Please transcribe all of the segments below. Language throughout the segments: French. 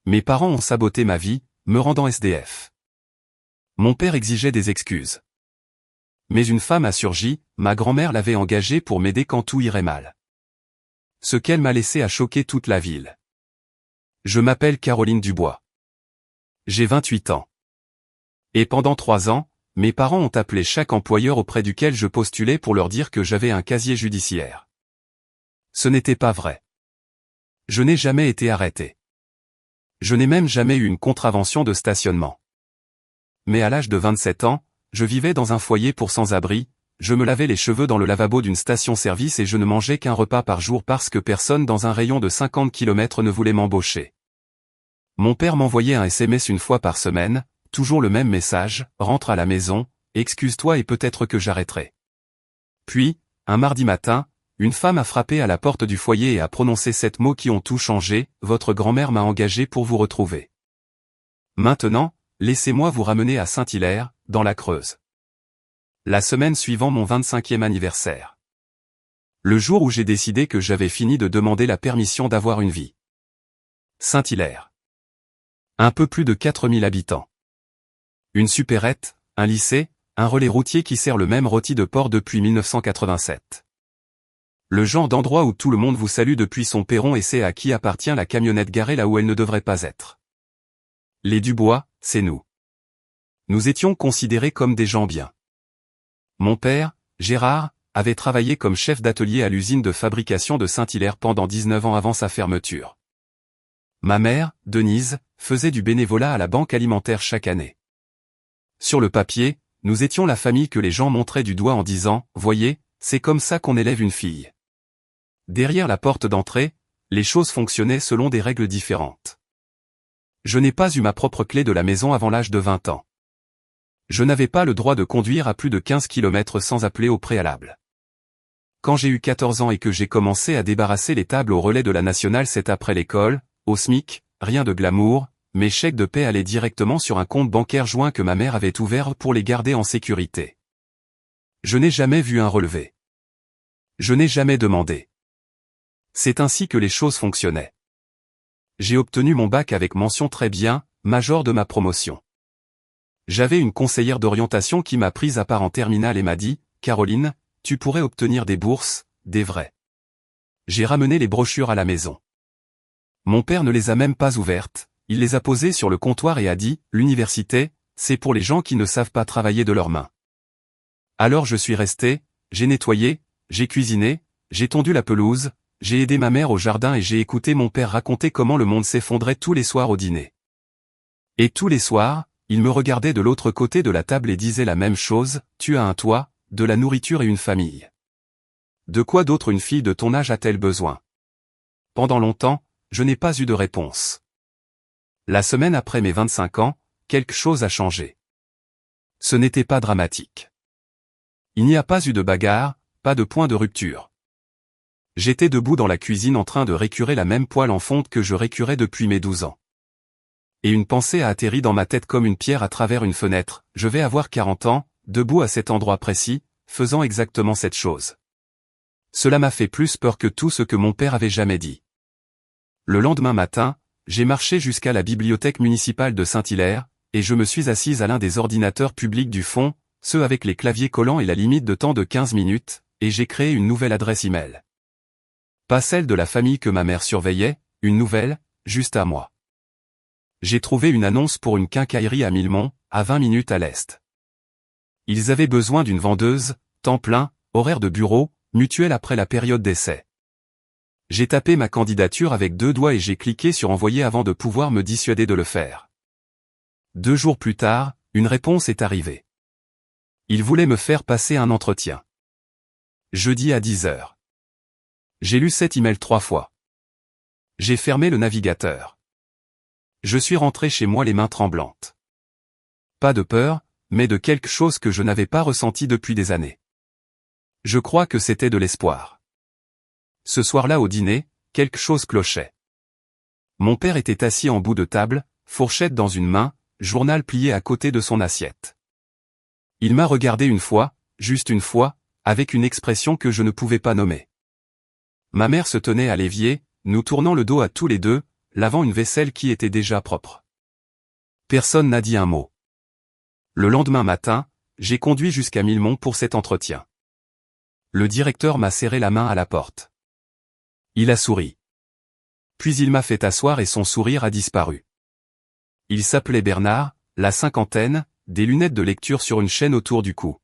Mes parents ont saboté ma vie, me rendant SDF. Mon père exigeait des excuses. Mais une femme a surgi, ma grand-mère l'avait engagée pour m'aider quand tout irait mal. Ce qu'elle m'a laissé a choqué toute la ville. Je m'appelle Caroline Dubois. J'ai 28 ans. Et pendant 3 ans, mes parents ont appelé chaque employeur auprès duquel je postulais pour leur dire que j'avais un casier judiciaire. Ce n'était pas vrai. Je n'ai jamais été arrêté. Je n'ai même jamais eu une contravention de stationnement. Mais à l'âge de 27 ans, je vivais dans un foyer pour sans-abri, je me lavais les cheveux dans le lavabo d'une station-service et je ne mangeais qu'un repas par jour parce que personne dans un rayon de 50 km ne voulait m'embaucher. Mon père m'envoyait un SMS une fois par semaine, toujours le même message, rentre à la maison, excuse-toi et peut-être que j'arrêterai. Puis, un mardi matin, une femme a frappé à la porte du foyer et a prononcé 7 mots qui ont tout changé, votre grand-mère m'a engagé pour vous retrouver. Maintenant, laissez-moi vous ramener à Saint-Hilaire, dans la Creuse. La semaine suivant mon 25e anniversaire. Le jour où j'ai décidé que j'avais fini de demander la permission d'avoir une vie. Saint-Hilaire. Un peu plus de 4000 habitants. Une supérette, un lycée, un relais routier qui sert le même rôti de porc depuis 1987. Le genre d'endroit où tout le monde vous salue depuis son perron et sait à qui appartient la camionnette garée là où elle ne devrait pas être. Les Dubois, c'est nous. Nous étions considérés comme des gens bien. Mon père, Gérard, avait travaillé comme chef d'atelier à l'usine de fabrication de Saint-Hilaire pendant 19 ans avant sa fermeture. Ma mère, Denise, faisait du bénévolat à la banque alimentaire chaque année. Sur le papier, nous étions la famille que les gens montraient du doigt en disant « Voyez, c'est comme ça qu'on élève une fille ». Derrière la porte d'entrée, les choses fonctionnaient selon des règles différentes. Je n'ai pas eu ma propre clé de la maison avant l'âge de 20 ans. Je n'avais pas le droit de conduire à plus de 15 km sans appeler au préalable. Quand j'ai eu 14 ans et que j'ai commencé à débarrasser les tables au relais de la Nationale 7 après l'école, au SMIC, rien de glamour, mes chèques de paie allaient directement sur un compte bancaire joint que ma mère avait ouvert pour les garder en sécurité. Je n'ai jamais vu un relevé. Je n'ai jamais demandé. C'est ainsi que les choses fonctionnaient. J'ai obtenu mon bac avec mention très bien, major de ma promotion. J'avais une conseillère d'orientation qui m'a prise à part en terminale et m'a dit « Caroline, tu pourrais obtenir des bourses, des vraies. » J'ai ramené les brochures à la maison. Mon père ne les a même pas ouvertes, il les a posées sur le comptoir et a dit « L'université, c'est pour les gens qui ne savent pas travailler de leurs mains. » Alors je suis resté, j'ai nettoyé, j'ai cuisiné, j'ai tondu la pelouse, j'ai aidé ma mère au jardin et j'ai écouté mon père raconter comment le monde s'effondrait tous les soirs au dîner. Et tous les soirs, il me regardait de l'autre côté de la table et disait la même chose, tu as un toit, de la nourriture et une famille. De quoi d'autre une fille de ton âge a-t-elle besoin? Pendant longtemps, je n'ai pas eu de réponse. La semaine après mes 25 ans, quelque chose a changé. Ce n'était pas dramatique. Il n'y a pas eu de bagarre, pas de point de rupture. J'étais debout dans la cuisine en train de récurer la même poêle en fonte que je récurais depuis mes 12 ans. Et une pensée a atterri dans ma tête comme une pierre à travers une fenêtre, je vais avoir 40 ans, debout à cet endroit précis, faisant exactement cette chose. Cela m'a fait plus peur que tout ce que mon père avait jamais dit. Le lendemain matin, j'ai marché jusqu'à la bibliothèque municipale de Saint-Hilaire, et je me suis assise à l'un des ordinateurs publics du fond, ceux avec les claviers collants et la limite de temps de 15 minutes, et j'ai créé une nouvelle adresse email. Pas celle de la famille que ma mère surveillait, une nouvelle, juste à moi. J'ai trouvé une annonce pour une quincaillerie à Millemont, à 20 minutes à l'est. Ils avaient besoin d'une vendeuse, temps plein, horaire de bureau, mutuelle après la période d'essai. J'ai tapé ma candidature avec 2 doigts et j'ai cliqué sur envoyer avant de pouvoir me dissuader de le faire. 2 jours plus tard, une réponse est arrivée. Ils voulaient me faire passer un entretien. Jeudi à 10 h. J'ai lu cet email 3 fois. J'ai fermé le navigateur. Je suis rentré chez moi les mains tremblantes. Pas de peur, mais de quelque chose que je n'avais pas ressenti depuis des années. Je crois que c'était de l'espoir. Ce soir-là au dîner, quelque chose clochait. Mon père était assis en bout de table, fourchette dans une main, journal plié à côté de son assiette. Il m'a regardé une fois, juste une fois, avec une expression que je ne pouvais pas nommer. Ma mère se tenait à l'évier, nous tournant le dos à tous les deux, lavant une vaisselle qui était déjà propre. Personne n'a dit un mot. Le lendemain matin, j'ai conduit jusqu'à Milmont pour cet entretien. Le directeur m'a serré la main à la porte. Il a souri. Puis il m'a fait asseoir et son sourire a disparu. Il s'appelait Bernard, la cinquantaine, des lunettes de lecture sur une chaîne autour du cou.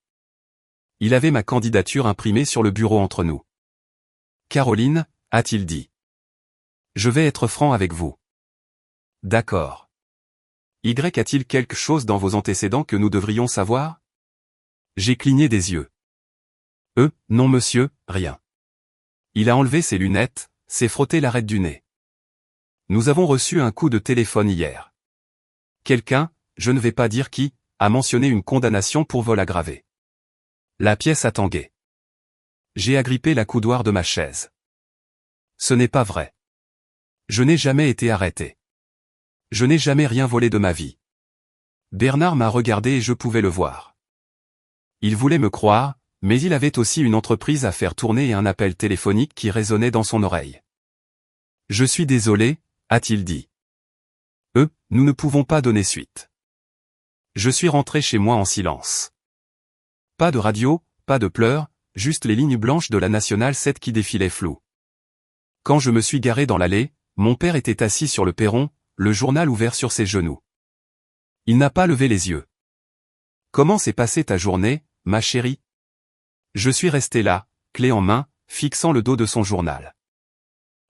Il avait ma candidature imprimée sur le bureau entre nous. Caroline, a-t-il dit. Je vais être franc avec vous. D'accord. Y a-t-il quelque chose dans vos antécédents que nous devrions savoir? J'ai cligné des yeux. Non monsieur, rien. Il a enlevé ses lunettes, s'est frotté l'arête du nez. Nous avons reçu un coup de téléphone hier. Quelqu'un, je ne vais pas dire qui, a mentionné une condamnation pour vol aggravé. La pièce a tangué. J'ai agrippé la coudoir de ma chaise. Ce n'est pas vrai. Je n'ai jamais été arrêté. Je n'ai jamais rien volé de ma vie. Bernard m'a regardé et je pouvais le voir. Il voulait me croire, mais il avait aussi une entreprise à faire tourner et un appel téléphonique qui résonnait dans son oreille. Je suis désolé, a-t-il dit. Nous ne pouvons pas donner suite. Je suis rentré chez moi en silence. Pas de radio, pas de pleurs, juste les lignes blanches de la Nationale 7 qui défilaient floues. Quand je me suis garé dans l'allée, mon père était assis sur le perron, le journal ouvert sur ses genoux. Il n'a pas levé les yeux. Comment s'est passée ta journée, ma chérie? Je suis resté là, clé en main, fixant le dos de son journal.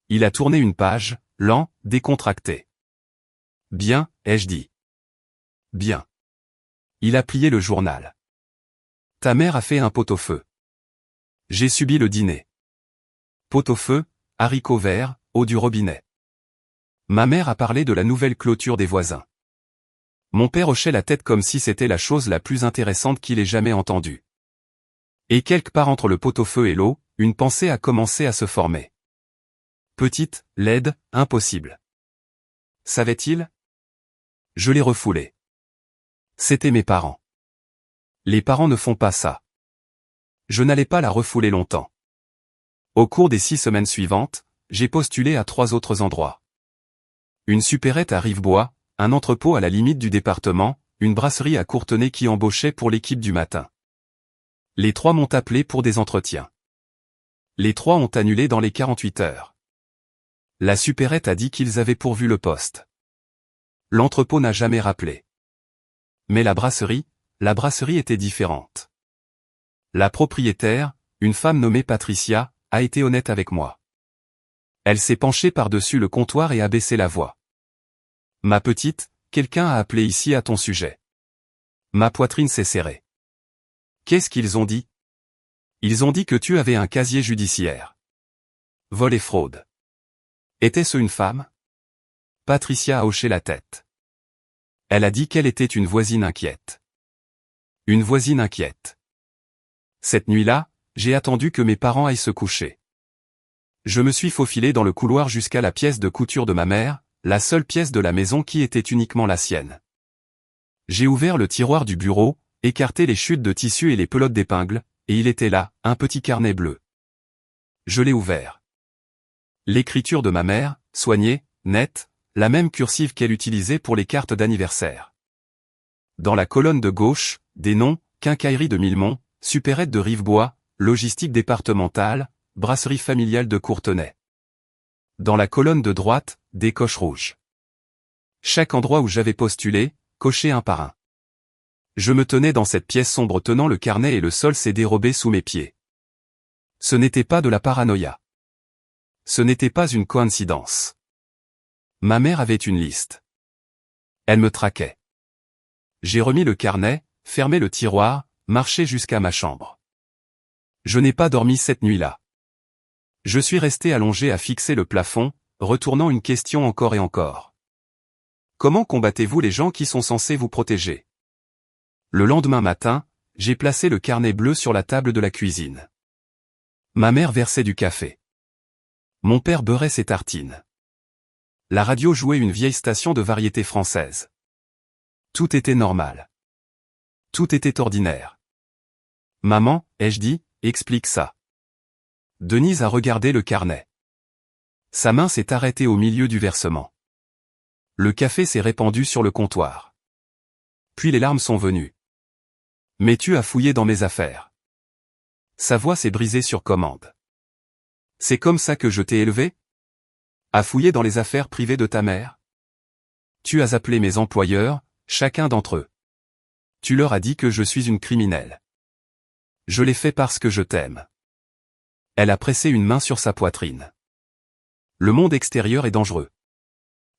Il a tourné une page, lent, décontracté. Bien, ai-je dit. Bien. Il a plié le journal. Ta mère a fait un pot-au-feu. J'ai subi le dîner. Pot-au-feu, haricots verts, eau du robinet. Ma mère a parlé de la nouvelle clôture des voisins. Mon père hochait la tête comme si c'était la chose la plus intéressante qu'il ait jamais entendue. Et quelque part entre le pot-au-feu et l'eau, une pensée a commencé à se former. Petite, laide, impossible. Savait-il? Je l'ai refoulé. C'étaient mes parents. Les parents ne font pas ça. Je n'allais pas la refouler longtemps. Au cours des 6 semaines suivantes, j'ai postulé à 3 autres endroits. Une supérette à Rivebois, un entrepôt à la limite du département, une brasserie à Courtenay qui embauchait pour l'équipe du matin. Les 3 m'ont appelé pour des entretiens. Les 3 ont annulé dans les 48 heures. La supérette a dit qu'ils avaient pourvu le poste. L'entrepôt n'a jamais rappelé. Mais la brasserie était différente. La propriétaire, une femme nommée Patricia, a été honnête avec moi. Elle s'est penchée par-dessus le comptoir et a baissé la voix. Ma petite, quelqu'un a appelé ici à ton sujet. Ma poitrine s'est serrée. Qu'est-ce qu'ils ont dit? Ils ont dit que tu avais un casier judiciaire. Vol et fraude. Était-ce une femme? Patricia a hoché la tête. Elle a dit qu'elle était une voisine inquiète. Une voisine inquiète. Cette nuit-là, j'ai attendu que mes parents aillent se coucher. Je me suis faufilé dans le couloir jusqu'à la pièce de couture de ma mère, la seule pièce de la maison qui était uniquement la sienne. J'ai ouvert le tiroir du bureau, écarté les chutes de tissu et les pelotes d'épingles, et il était là, un petit carnet bleu. Je l'ai ouvert. L'écriture de ma mère, soignée, nette, la même cursive qu'elle utilisait pour les cartes d'anniversaire. Dans la colonne de gauche, des noms, quincaillerie de Milmont, supérette de Rivebois, logistique départementale, brasserie familiale de Courtenay. Dans la colonne de droite, des coches rouges. Chaque endroit où j'avais postulé, coché un par un. Je me tenais dans cette pièce sombre tenant le carnet et le sol s'est dérobé sous mes pieds. Ce n'était pas de la paranoïa. Ce n'était pas une coïncidence. Ma mère avait une liste. Elle me traquait. J'ai remis le carnet, fermé le tiroir, marché jusqu'à ma chambre. Je n'ai pas dormi cette nuit-là. Je suis resté allongé à fixer le plafond, retournant une question encore et encore. Comment combattez-vous les gens qui sont censés vous protéger? Le lendemain matin, j'ai placé le carnet bleu sur la table de la cuisine. Ma mère versait du café. Mon père beurrait ses tartines. La radio jouait une vieille station de variété française. Tout était normal. Tout était ordinaire. Maman, ai-je dit, explique ça. Denise a regardé le carnet. Sa main s'est arrêtée au milieu du versement. le café s'est répandu sur le comptoir. Puis les larmes sont venues. Mais tu as fouillé dans mes affaires. Sa voix s'est brisée sur commande. C'est comme ça que je t'ai élevé? À fouiller dans les affaires privées de ta mère? Tu as appelé mes employeurs, chacun d'entre eux. Tu leur as dit que je suis une criminelle. Je l'ai fait parce que je t'aime. Elle a pressé une main sur sa poitrine. Le monde extérieur est dangereux.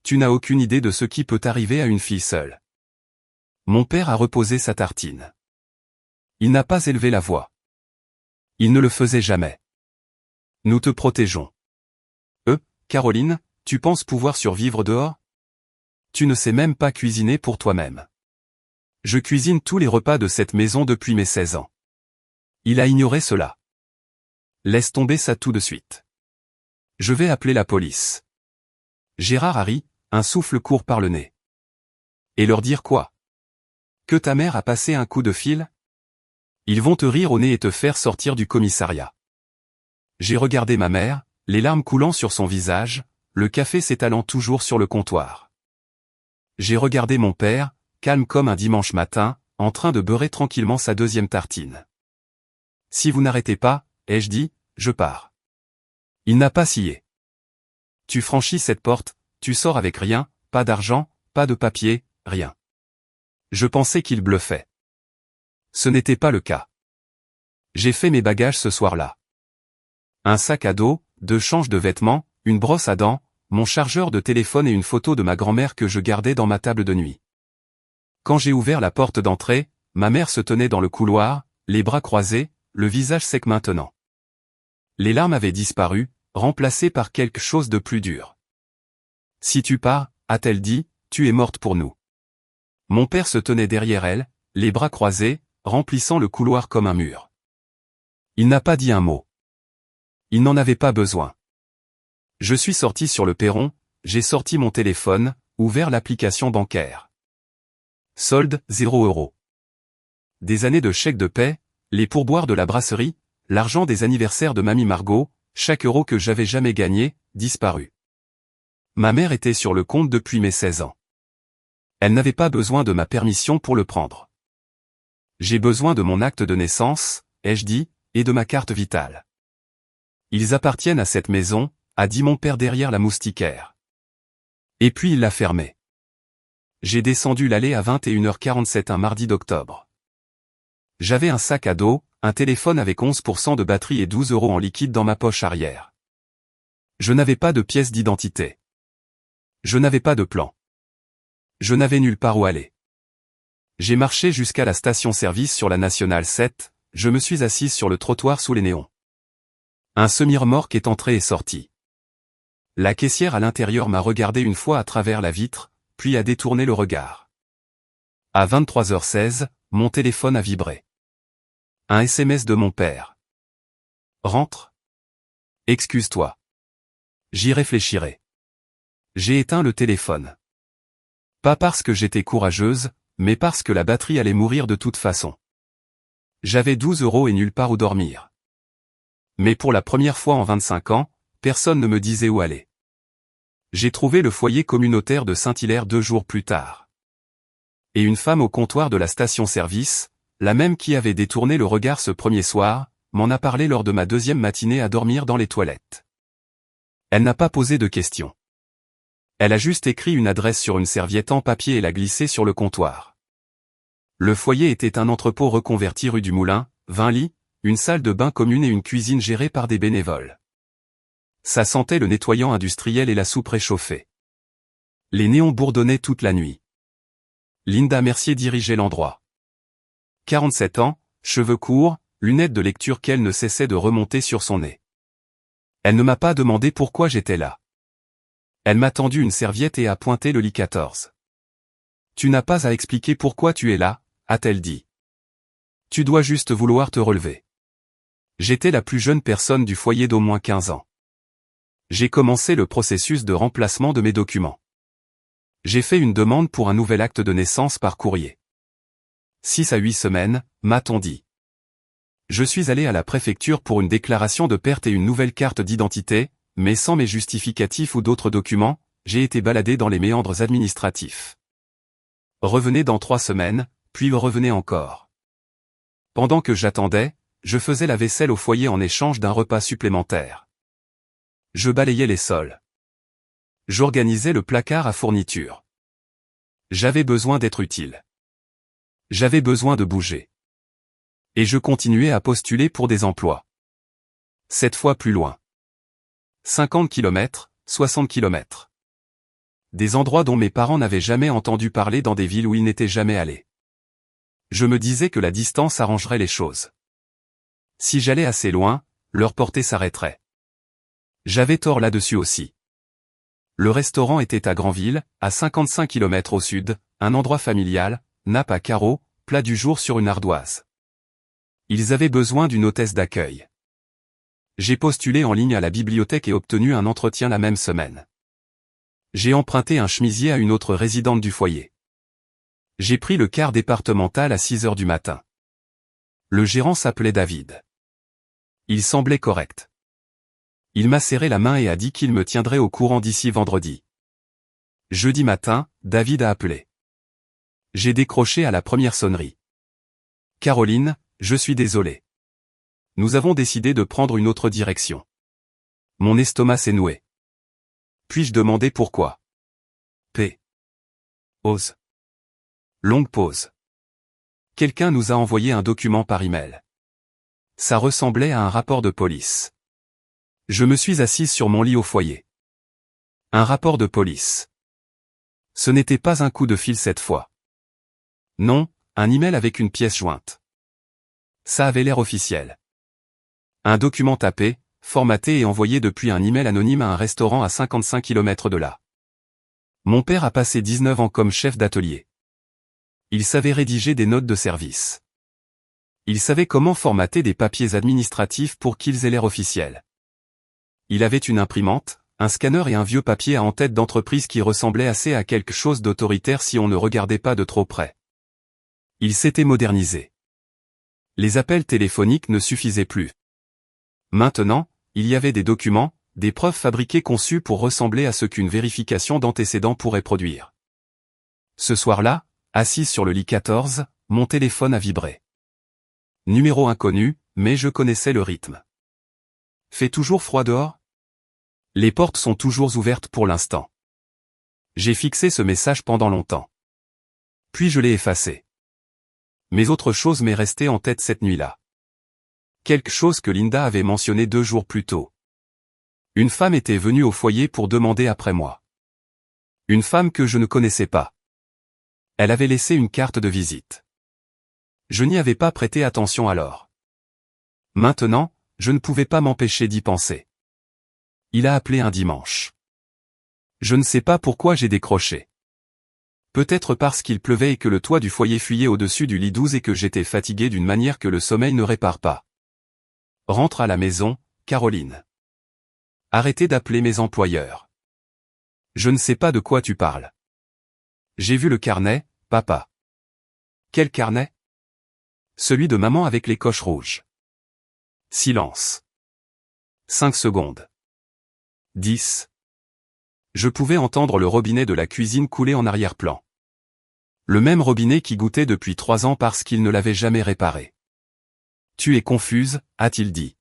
Tu n'as aucune idée de ce qui peut arriver à une fille seule. Mon père a reposé sa tartine. Il n'a pas élevé la voix. Il ne le faisait jamais. Nous te protégeons. Caroline, tu penses pouvoir survivre dehors? Tu ne sais même pas cuisiner pour toi-même. Je cuisine tous les repas de cette maison depuis mes 16 ans. Il a ignoré cela. Laisse tomber ça tout de suite. Je vais appeler la police. Gérard a ri, un souffle court par le nez. Et leur dire quoi? Que ta mère a passé un coup de fil? Ils vont te rire au nez et te faire sortir du commissariat. J'ai regardé ma mère, les larmes coulant sur son visage, le café s'étalant toujours sur le comptoir. J'ai regardé mon père, calme comme un dimanche matin, en train de beurrer tranquillement sa deuxième tartine. Si vous n'arrêtez pas, ai-je dit, je pars. Il n'a pas scié. Tu franchis cette porte, tu sors avec rien, pas d'argent, pas de papier, rien. Je pensais qu'il bluffait. Ce n'était pas le cas. J'ai fait mes bagages ce soir-là. Un sac à dos, 2 changes de vêtements, une brosse à dents, mon chargeur de téléphone et une photo de ma grand-mère que je gardais dans ma table de nuit. Quand j'ai ouvert la porte d'entrée, ma mère se tenait dans le couloir, les bras croisés, le visage sec maintenant. Les larmes avaient disparu, remplacées par quelque chose de plus dur. Si tu pars, a-t-elle dit, tu es morte pour nous. Mon père se tenait derrière elle, les bras croisés, remplissant le couloir comme un mur. Il n'a pas dit un mot. Il n'en avait pas besoin. Je suis sorti sur le perron, j'ai sorti mon téléphone, ouvert l'application bancaire. Solde, 0 €. Des années de chèques de paie, les pourboires de la brasserie, l'argent des anniversaires de mamie Margot, chaque euro que j'avais jamais gagné, disparu. Ma mère était sur le compte depuis mes 16 ans. Elle n'avait pas besoin de ma permission pour le prendre. J'ai besoin de mon acte de naissance, ai-je dit, et de ma carte vitale. Ils appartiennent à cette maison, a dit mon père derrière la moustiquaire. Et puis il l'a fermée. J'ai descendu l'allée à 21h47 un mardi d'octobre. J'avais un sac à dos, un téléphone avec 11% de batterie et 12 € en liquide dans ma poche arrière. Je n'avais pas de pièce d'identité. Je n'avais pas de plan. Je n'avais nulle part où aller. J'ai marché jusqu'à la station-service sur la Nationale 7, je me suis assise sur le trottoir sous les néons. Un semi-remorque est entré et sorti. La caissière à l'intérieur m'a regardé une fois à travers la vitre, puis a détourné le regard. À 23h16, mon téléphone a vibré. Un SMS de mon père. Rentre. Excuse-toi. J'y réfléchirai. J'ai éteint le téléphone. Pas parce que j'étais courageuse, mais parce que la batterie allait mourir de toute façon. J'avais 12 € et nulle part où dormir. Mais pour la première fois en 25 ans, personne ne me disait où aller. J'ai trouvé le foyer communautaire de Saint-Hilaire 2 jours plus tard. Et une femme au comptoir de la station-service, la même qui avait détourné le regard ce premier soir, m'en a parlé lors de ma deuxième matinée à dormir dans les toilettes. Elle n'a pas posé de questions. Elle a juste écrit une adresse sur une serviette en papier et l'a glissée sur le comptoir. Le foyer était un entrepôt reconverti rue du Moulin, 20 lits, une salle de bain commune et une cuisine gérée par des bénévoles. Ça sentait le nettoyant industriel et la soupe réchauffée. Les néons bourdonnaient toute la nuit. Linda Mercier dirigeait l'endroit. 47 ans, cheveux courts, lunettes de lecture qu'elle ne cessait de remonter sur son nez. Elle ne m'a pas demandé pourquoi j'étais là. Elle m'a tendu une serviette et a pointé le lit 14. Tu n'as pas à expliquer pourquoi tu es là, a-t-elle dit. Tu dois juste vouloir te relever. J'étais la plus jeune personne du foyer d'au moins 15 ans. J'ai commencé le processus de remplacement de mes documents. J'ai fait une demande pour un nouvel acte de naissance par courrier. 6 à 8 semaines, m'a-t-on dit. Je suis allé à la préfecture pour une déclaration de perte et une nouvelle carte d'identité, mais sans mes justificatifs ou d'autres documents, j'ai été baladé dans les méandres administratifs. Revenez dans 3 semaines, puis revenez encore. Pendant que j'attendais, je faisais la vaisselle au foyer en échange d'un repas supplémentaire. Je balayais les sols. J'organisais le placard à fournitures. J'avais besoin d'être utile. J'avais besoin de bouger. Et je continuais à postuler pour des emplois. Cette fois plus loin. 50 km, 60 km. Des endroits dont mes parents n'avaient jamais entendu parler dans des villes où ils n'étaient jamais allés. Je me disais que la distance arrangerait les choses. Si j'allais assez loin, leur portée s'arrêterait. J'avais tort là-dessus aussi. Le restaurant était à Granville, à 55 km au sud, un endroit familial, nappe à carreaux, plat du jour sur une ardoise. Ils avaient besoin d'une hôtesse d'accueil. J'ai postulé en ligne à la bibliothèque et obtenu un entretien la même semaine. J'ai emprunté un chemisier à une autre résidente du foyer. J'ai pris le car départemental à 6 heures du matin. Le gérant s'appelait David. Il semblait correct. Il m'a serré la main et a dit qu'il me tiendrait au courant d'ici vendredi. Jeudi matin, David a appelé. J'ai décroché à la première sonnerie. Caroline, je suis désolé. Nous avons décidé de prendre une autre direction. Mon estomac s'est noué. Puis-je demander pourquoi? P. Ose. Longue pause. Quelqu'un nous a envoyé un document par email. Ça ressemblait à un rapport de police. Je me suis assise sur mon lit au foyer. Un rapport de police. Ce n'était pas un coup de fil cette fois. Non, un email avec une pièce jointe. Ça avait l'air officiel. Un document tapé, formaté et envoyé depuis un email anonyme à un restaurant à 55 km de là. Mon père a passé 19 ans comme chef d'atelier. Il savait rédiger des notes de service. Il savait comment formater des papiers administratifs pour qu'ils aient l'air officiels. Il avait une imprimante, un scanner et un vieux papier à en-tête d'entreprise qui ressemblait assez à quelque chose d'autoritaire si on ne regardait pas de trop près. Il s'était modernisé. Les appels téléphoniques ne suffisaient plus. Maintenant, il y avait des documents, des preuves fabriquées conçues pour ressembler à ce qu'une vérification d'antécédents pourrait produire. Ce soir-là, assise sur le lit 14, mon téléphone a vibré. Numéro inconnu, mais je connaissais le rythme. Fait toujours froid dehors? Les portes sont toujours ouvertes pour l'instant. J'ai fixé ce message pendant longtemps. Puis je l'ai effacé. Mais autre chose m'est restée en tête cette nuit-là. Quelque chose que Linda avait mentionné 2 jours plus tôt. Une femme était venue au foyer pour demander après moi. Une femme que je ne connaissais pas. Elle avait laissé une carte de visite. Je n'y avais pas prêté attention alors. Maintenant, je ne pouvais pas m'empêcher d'y penser. Il a appelé un dimanche. Je ne sais pas pourquoi j'ai décroché. Peut-être parce qu'il pleuvait et que le toit du foyer fuyait au-dessus du lit 12 et que j'étais fatigué d'une manière que le sommeil ne répare pas. Rentre à la maison, Caroline. Arrêtez d'appeler mes employeurs. Je ne sais pas de quoi tu parles. J'ai vu le carnet, papa. Quel carnet? Celui de maman avec les coches rouges. Silence. 5 secondes. 10. Je pouvais entendre le robinet de la cuisine couler en arrière-plan. Le même robinet qui goûtait depuis 3 ans parce qu'il ne l'avait jamais réparé. Tu es confuse, a-t-il dit.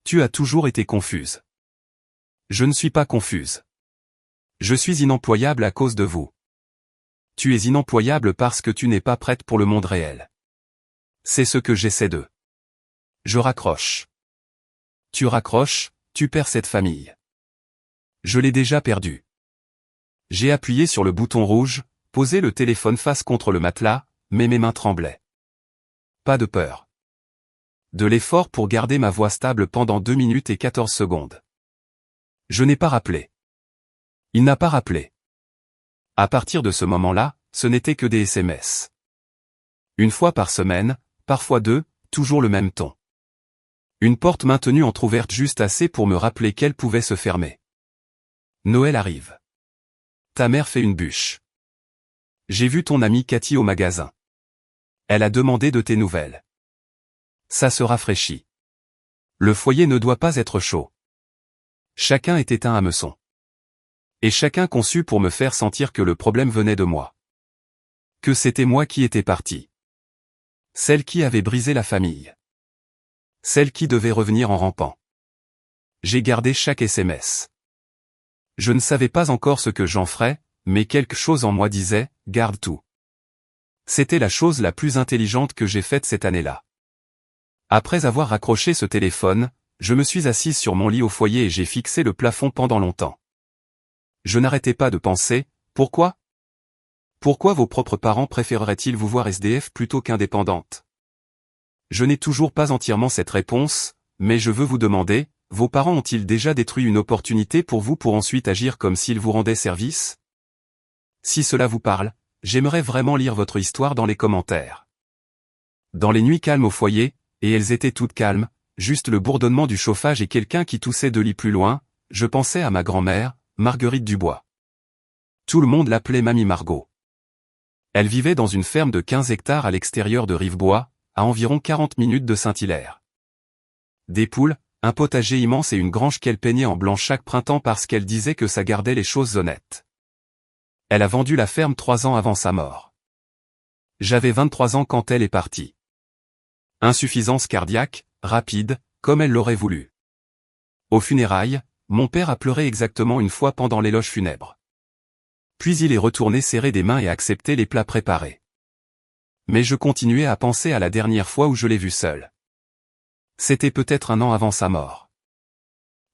Tu as toujours été confuse. Je ne suis pas confuse. Je suis inemployable à cause de vous. Tu es inemployable parce que tu n'es pas prête pour le monde réel. C'est ce que j'essaie de. Je raccroche. Tu raccroches, tu perds cette famille. Je l'ai déjà perdue. J'ai appuyé sur le bouton rouge, posé le téléphone face contre le matelas, mais mes mains tremblaient. Pas de peur. De l'effort pour garder ma voix stable pendant 2 minutes et 14 secondes. Je n'ai pas rappelé. Il n'a pas rappelé. À partir de ce moment-là, ce n'était que des SMS. Une fois par semaine, parfois 2, toujours le même ton. Une porte maintenue entr'ouverte juste assez pour me rappeler qu'elle pouvait se fermer. Noël arrive. Ta mère fait une bûche. J'ai vu ton amie Cathy au magasin. Elle a demandé de tes nouvelles. Ça se rafraîchit. Le foyer ne doit pas être chaud. Chacun est éteint à hameçon. Et chacun conçu pour me faire sentir que le problème venait de moi. Que c'était moi qui étais parti. Celle qui avait brisé la famille. Celle qui devait revenir en rampant. J'ai gardé chaque SMS. Je ne savais pas encore ce que j'en ferais, mais quelque chose en moi disait, garde tout. C'était la chose la plus intelligente que j'ai faite cette année-là. Après avoir raccroché ce téléphone, je me suis assise sur mon lit au foyer et j'ai fixé le plafond pendant longtemps. Je n'arrêtais pas de penser, pourquoi ? Pourquoi vos propres parents préféreraient-ils vous voir SDF plutôt qu'indépendante ? Je n'ai toujours pas entièrement cette réponse, mais je veux vous demander, vos parents ont-ils déjà détruit une opportunité pour vous pour ensuite agir comme s'ils vous rendaient service ? Si cela vous parle, j'aimerais vraiment lire votre histoire dans les commentaires. Dans les nuits calmes au foyer, et elles étaient toutes calmes, juste le bourdonnement du chauffage et quelqu'un qui toussait 2 lits plus loin, je pensais à ma grand-mère, Marguerite Dubois. Tout le monde l'appelait Mamie Margot. Elle vivait dans une ferme de 15 hectares à l'extérieur de Rivebois, à environ 40 minutes de Saint-Hilaire. Des poules, un potager immense et une grange qu'elle peignait en blanc chaque printemps parce qu'elle disait que ça gardait les choses honnêtes. Elle a vendu la ferme 3 ans avant sa mort. J'avais 23 ans quand elle est partie. Insuffisance cardiaque, rapide, comme elle l'aurait voulu. Aux funérailles, mon père a pleuré exactement une fois pendant l'éloge funèbre. Puis il est retourné serrer des mains et accepter les plats préparés. Mais je continuais à penser à la dernière fois où je l'ai vue seule. C'était peut-être 1 an avant sa mort.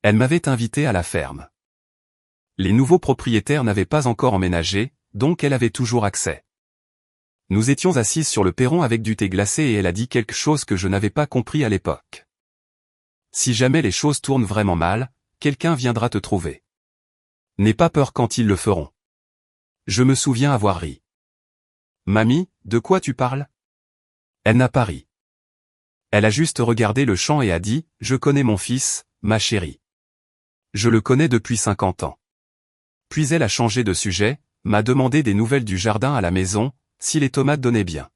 Elle m'avait invité à la ferme. Les nouveaux propriétaires n'avaient pas encore emménagé, donc elle avait toujours accès. Nous étions assises sur le perron avec du thé glacé et elle a dit quelque chose que je n'avais pas compris à l'époque. Si jamais les choses tournent vraiment mal, quelqu'un viendra te trouver. N'aie pas peur quand ils le feront. Je me souviens avoir ri. Mamie, de quoi tu parles ? Elle n'a pas ri. Elle a juste regardé le champ et a dit, je connais mon fils, ma chérie. Je le connais depuis 50 ans. Puis elle a changé de sujet, m'a demandé des nouvelles du jardin à la maison, si les tomates donnaient bien.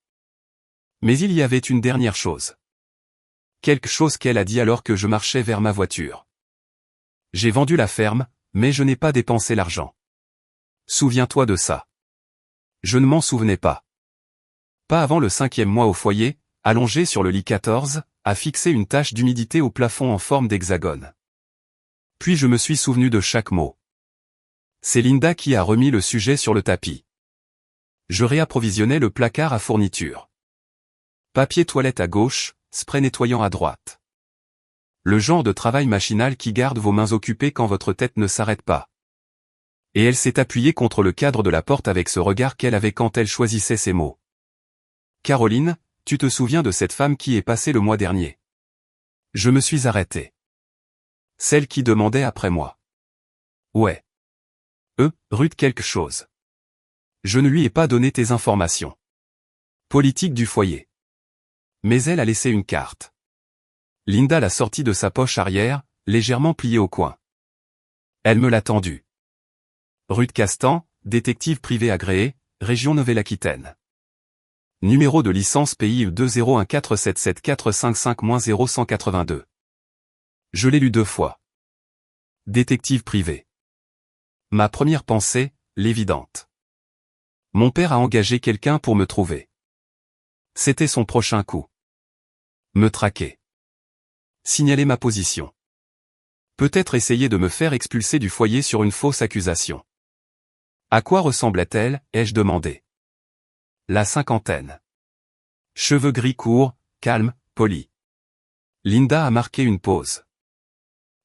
Mais il y avait une dernière chose. Quelque chose qu'elle a dit alors que je marchais vers ma voiture. J'ai vendu la ferme, mais je n'ai pas dépensé l'argent. Souviens-toi de ça. Je ne m'en souvenais pas. Pas avant le 5e mois au foyer, allongé sur le lit 14, a fixé une tache d'humidité au plafond en forme d'hexagone. Puis je me suis souvenu de chaque mot. C'est Linda qui a remis le sujet sur le tapis. Je réapprovisionnais le placard à fournitures. Papier toilette à gauche, spray nettoyant à droite. Le genre de travail machinal qui garde vos mains occupées quand votre tête ne s'arrête pas. Et elle s'est appuyée contre le cadre de la porte avec ce regard qu'elle avait quand elle choisissait ses mots. Caroline, tu te souviens de cette femme qui est passée le mois dernier ? Je me suis arrêté. Celle qui demandait après moi. Ouais. Ruth quelque chose. Je ne lui ai pas donné tes informations. Politique du foyer. Mais elle a laissé une carte. Linda l'a sortie de sa poche arrière, légèrement pliée au coin. Elle me l'a tendue. Ruth Castan, détective privé agréé, région Nouvelle-Aquitaine. Numéro de licence PI 201477455-0182. Je l'ai lu 2 fois. Détective privé. Ma première pensée, l'évidente. Mon père a engagé quelqu'un pour me trouver. C'était son prochain coup. Me traquer. Signaler ma position. Peut-être essayer de me faire expulser du foyer sur une fausse accusation. À quoi ressemblait-elle, ai-je demandé. La cinquantaine. Cheveux gris courts, calme, poli. Linda a marqué une pause.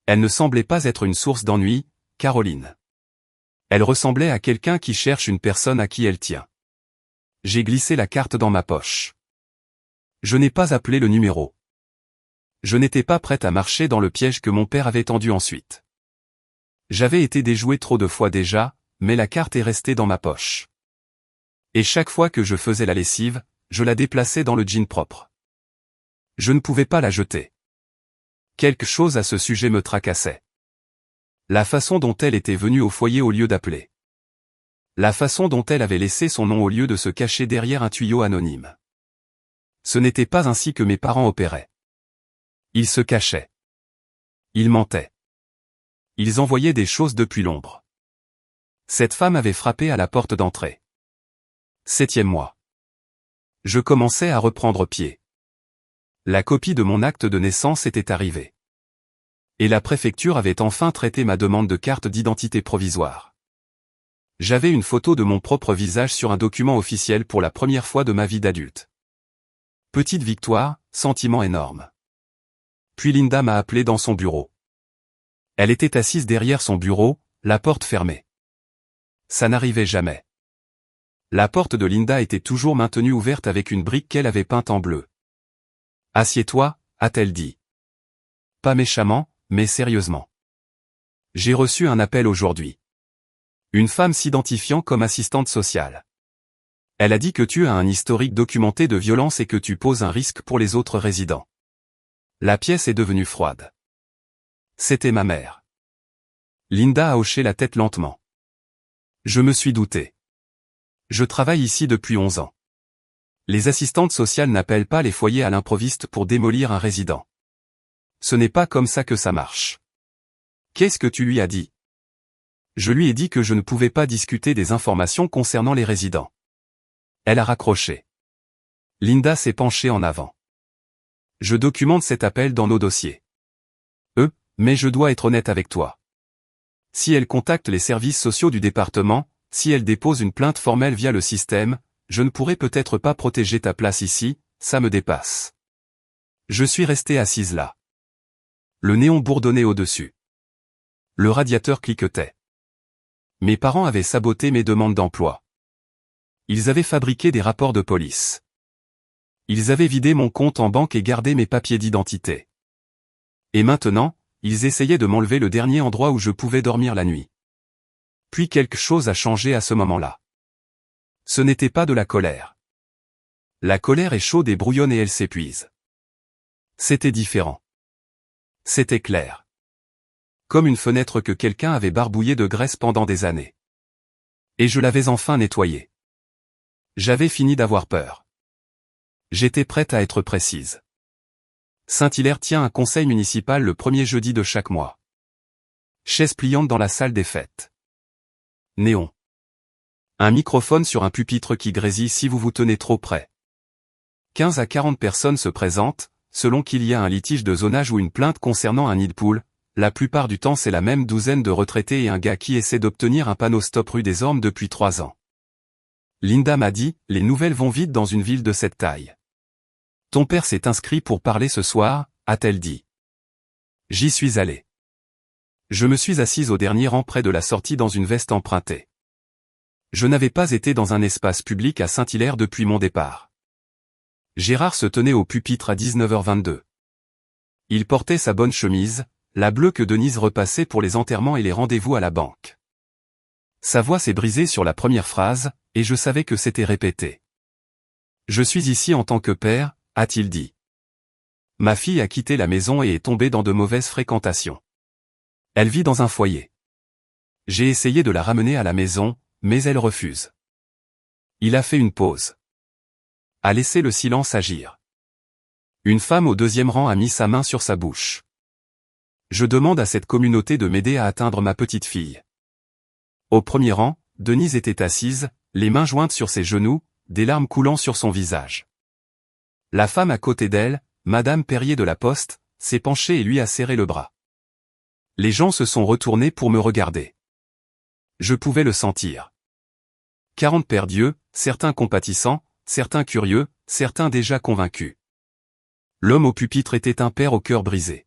Elle ne semblait pas être une source d'ennui, Caroline. Elle ressemblait à quelqu'un qui cherche une personne à qui elle tient. J'ai glissé la carte dans ma poche. Je n'ai pas appelé le numéro. Je n'étais pas prête à marcher dans le piège que mon père avait tendu ensuite. J'avais été déjoué trop de fois déjà, mais la carte est restée dans ma poche. Et chaque fois que je faisais la lessive, je la déplaçais dans le jean propre. Je ne pouvais pas la jeter. Quelque chose à ce sujet me tracassait. La façon dont elle était venue au foyer au lieu d'appeler. La façon dont elle avait laissé son nom au lieu de se cacher derrière un tuyau anonyme. Ce n'était pas ainsi que mes parents opéraient. Ils se cachaient. Ils mentaient. Ils envoyaient des choses depuis l'ombre. Cette femme avait frappé à la porte d'entrée. 7e mois. Je commençais à reprendre pied. La copie de mon acte de naissance était arrivée. Et la préfecture avait enfin traité ma demande de carte d'identité provisoire. J'avais une photo de mon propre visage sur un document officiel pour la première fois de ma vie d'adulte. Petite victoire, sentiment énorme. Puis Linda m'a appelé dans son bureau. Elle était assise derrière son bureau, la porte fermée. Ça n'arrivait jamais. La porte de Linda était toujours maintenue ouverte avec une brique qu'elle avait peinte en bleu. « Assieds-toi » a-t-elle dit. Pas méchamment, mais sérieusement. J'ai reçu un appel aujourd'hui. Une femme s'identifiant comme assistante sociale. Elle a dit que tu as un historique documenté de violence et que tu poses un risque pour les autres résidents. La pièce est devenue froide. C'était ma mère. Linda a hoché la tête lentement. Je me suis douté. Je travaille ici depuis 11 ans. Les assistantes sociales n'appellent pas les foyers à l'improviste pour démolir un résident. Ce n'est pas comme ça que ça marche. Qu'est-ce que tu lui as dit? Je lui ai dit que je ne pouvais pas discuter des informations concernant les résidents. Elle a raccroché. Linda s'est penchée en avant. Je documente cet appel dans nos dossiers. Mais je dois être honnête avec toi. Si elle contacte les services sociaux du département, si elle dépose une plainte formelle via le système, je ne pourrai peut-être pas protéger ta place ici, ça me dépasse. Je suis restée assise là. Le néon bourdonnait au-dessus. Le radiateur cliquetait. Mes parents avaient saboté mes demandes d'emploi. Ils avaient fabriqué des rapports de police. Ils avaient vidé mon compte en banque et gardé mes papiers d'identité. Et maintenant, ils essayaient de m'enlever le dernier endroit où je pouvais dormir la nuit. Puis quelque chose a changé à ce moment-là. Ce n'était pas de la colère. La colère est chaude et brouillonne et elle s'épuise. C'était différent. C'était clair. Comme une fenêtre que quelqu'un avait barbouillée de graisse pendant des années. Et je l'avais enfin nettoyée. J'avais fini d'avoir peur. J'étais prête à être précise. Saint-Hilaire tient un conseil municipal le premier jeudi de chaque mois. Chaise pliante dans la salle des fêtes. Néon. Un microphone sur un pupitre qui grésille si vous vous tenez trop près. 15 à 40 personnes se présentent, selon qu'il y a un litige de zonage ou une plainte concernant un nid de poule. La plupart du temps c'est la même douzaine de retraités et un gars qui essaie d'obtenir un panneau stop rue des Ormes depuis 3 ans. Linda m'a dit, les nouvelles vont vite dans une ville de cette taille. Ton père s'est inscrit pour parler ce soir, a-t-elle dit. J'y suis allé. Je me suis assise au dernier rang près de la sortie dans une veste empruntée. Je n'avais pas été dans un espace public à Saint-Hilaire depuis mon départ. Gérard se tenait au pupitre à 19h22. Il portait sa bonne chemise, la bleue que Denise repassait pour les enterrements et les rendez-vous à la banque. Sa voix s'est brisée sur la première phrase, et je savais que c'était répété. Je suis ici en tant que père, a-t-il dit. Ma fille a quitté la maison et est tombée dans de mauvaises fréquentations. Elle vit dans un foyer. J'ai essayé de la ramener à la maison, mais elle refuse. Il a fait une pause. A laissé le silence agir. Une femme au 2e rang a mis sa main sur sa bouche. Je demande à cette communauté de m'aider à atteindre ma petite fille. Au 1er rang, Denise était assise, les mains jointes sur ses genoux, des larmes coulant sur son visage. La femme à côté d'elle, Madame Perrier de la Poste, s'est penchée et lui a serré le bras. Les gens se sont retournés pour me regarder. Je pouvais le sentir. 40 pères d'yeux, certains compatissants, certains curieux, certains déjà convaincus. L'homme au pupitre était un père au cœur brisé.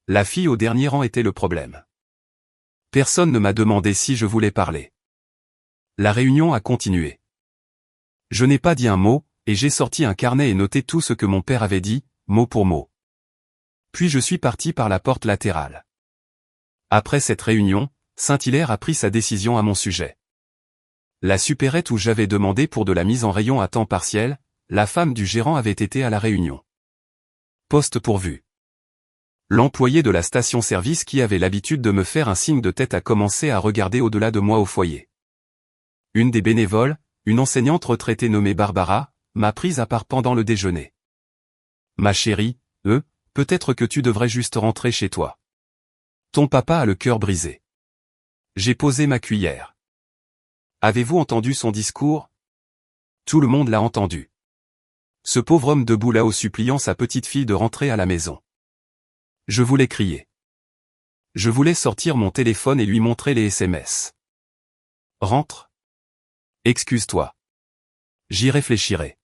La fille au dernier rang était le problème. Personne ne m'a demandé si je voulais parler. La réunion a continué. Je n'ai pas dit un mot, et j'ai sorti un carnet et noté tout ce que mon père avait dit, mot pour mot. Puis je suis parti par la porte latérale. Après cette réunion, Saint-Hilaire a pris sa décision à mon sujet. La supérette où j'avais demandé pour de la mise en rayon à temps partiel, la femme du gérant avait été à la réunion. Poste pourvu. L'employé de la station-service qui avait l'habitude de me faire un signe de tête a commencé à regarder au-delà de moi au foyer. Une des bénévoles, une enseignante retraitée nommée Barbara, m'a prise à part pendant le déjeuner. Ma chérie, peut-être que tu devrais juste rentrer chez toi. Ton papa a le cœur brisé. J'ai posé ma cuillère. Avez-vous entendu son discours? Tout le monde l'a entendu. Ce pauvre homme debout là-haut suppliant sa petite fille de rentrer à la maison. Je voulais crier. Je voulais sortir mon téléphone et lui montrer les SMS. Rentre. Excuse-toi. J'y réfléchirai.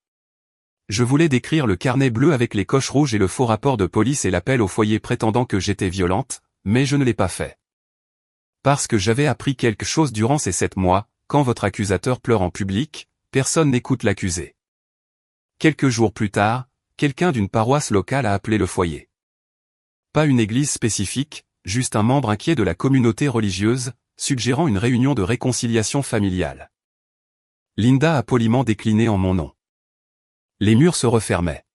Je voulais décrire le carnet bleu avec les coches rouges et le faux rapport de police et l'appel au foyer prétendant que j'étais violente, mais je ne l'ai pas fait. Parce que j'avais appris quelque chose durant ces 7 mois, quand votre accusateur pleure en public, personne n'écoute l'accusé. Quelques jours plus tard, quelqu'un d'une paroisse locale a appelé le foyer. Pas une église spécifique, juste un membre inquiet de la communauté religieuse, suggérant une réunion de réconciliation familiale. Linda a poliment décliné en mon nom. Les murs se refermaient.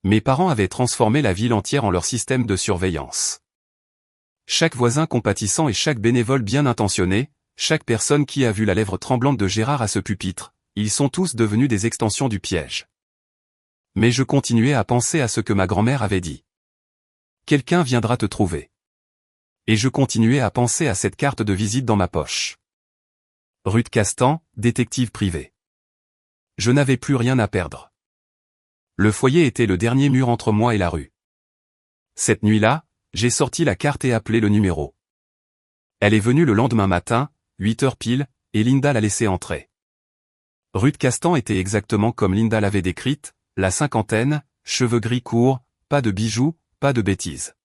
Mes parents avaient transformé la ville entière en leur système de surveillance. Chaque voisin compatissant et chaque bénévole bien intentionné, chaque personne qui a vu la lèvre tremblante de Gérard à ce pupitre, ils sont tous devenus des extensions du piège. Mais je continuais à penser à ce que ma grand-mère avait dit. Quelqu'un viendra te trouver. Et je continuais à penser à cette carte de visite dans ma poche. Ruth Castan, détective privé. Je n'avais plus rien à perdre. Le foyer était le dernier mur entre moi et la rue. Cette nuit-là, j'ai sorti la carte et appelé le numéro. Elle est venue le lendemain matin, 8 heures pile, et Linda l'a laissé entrer. Ruth Castan était exactement comme Linda l'avait décrite, la cinquantaine, cheveux gris courts, pas de bijoux, pas de bêtises.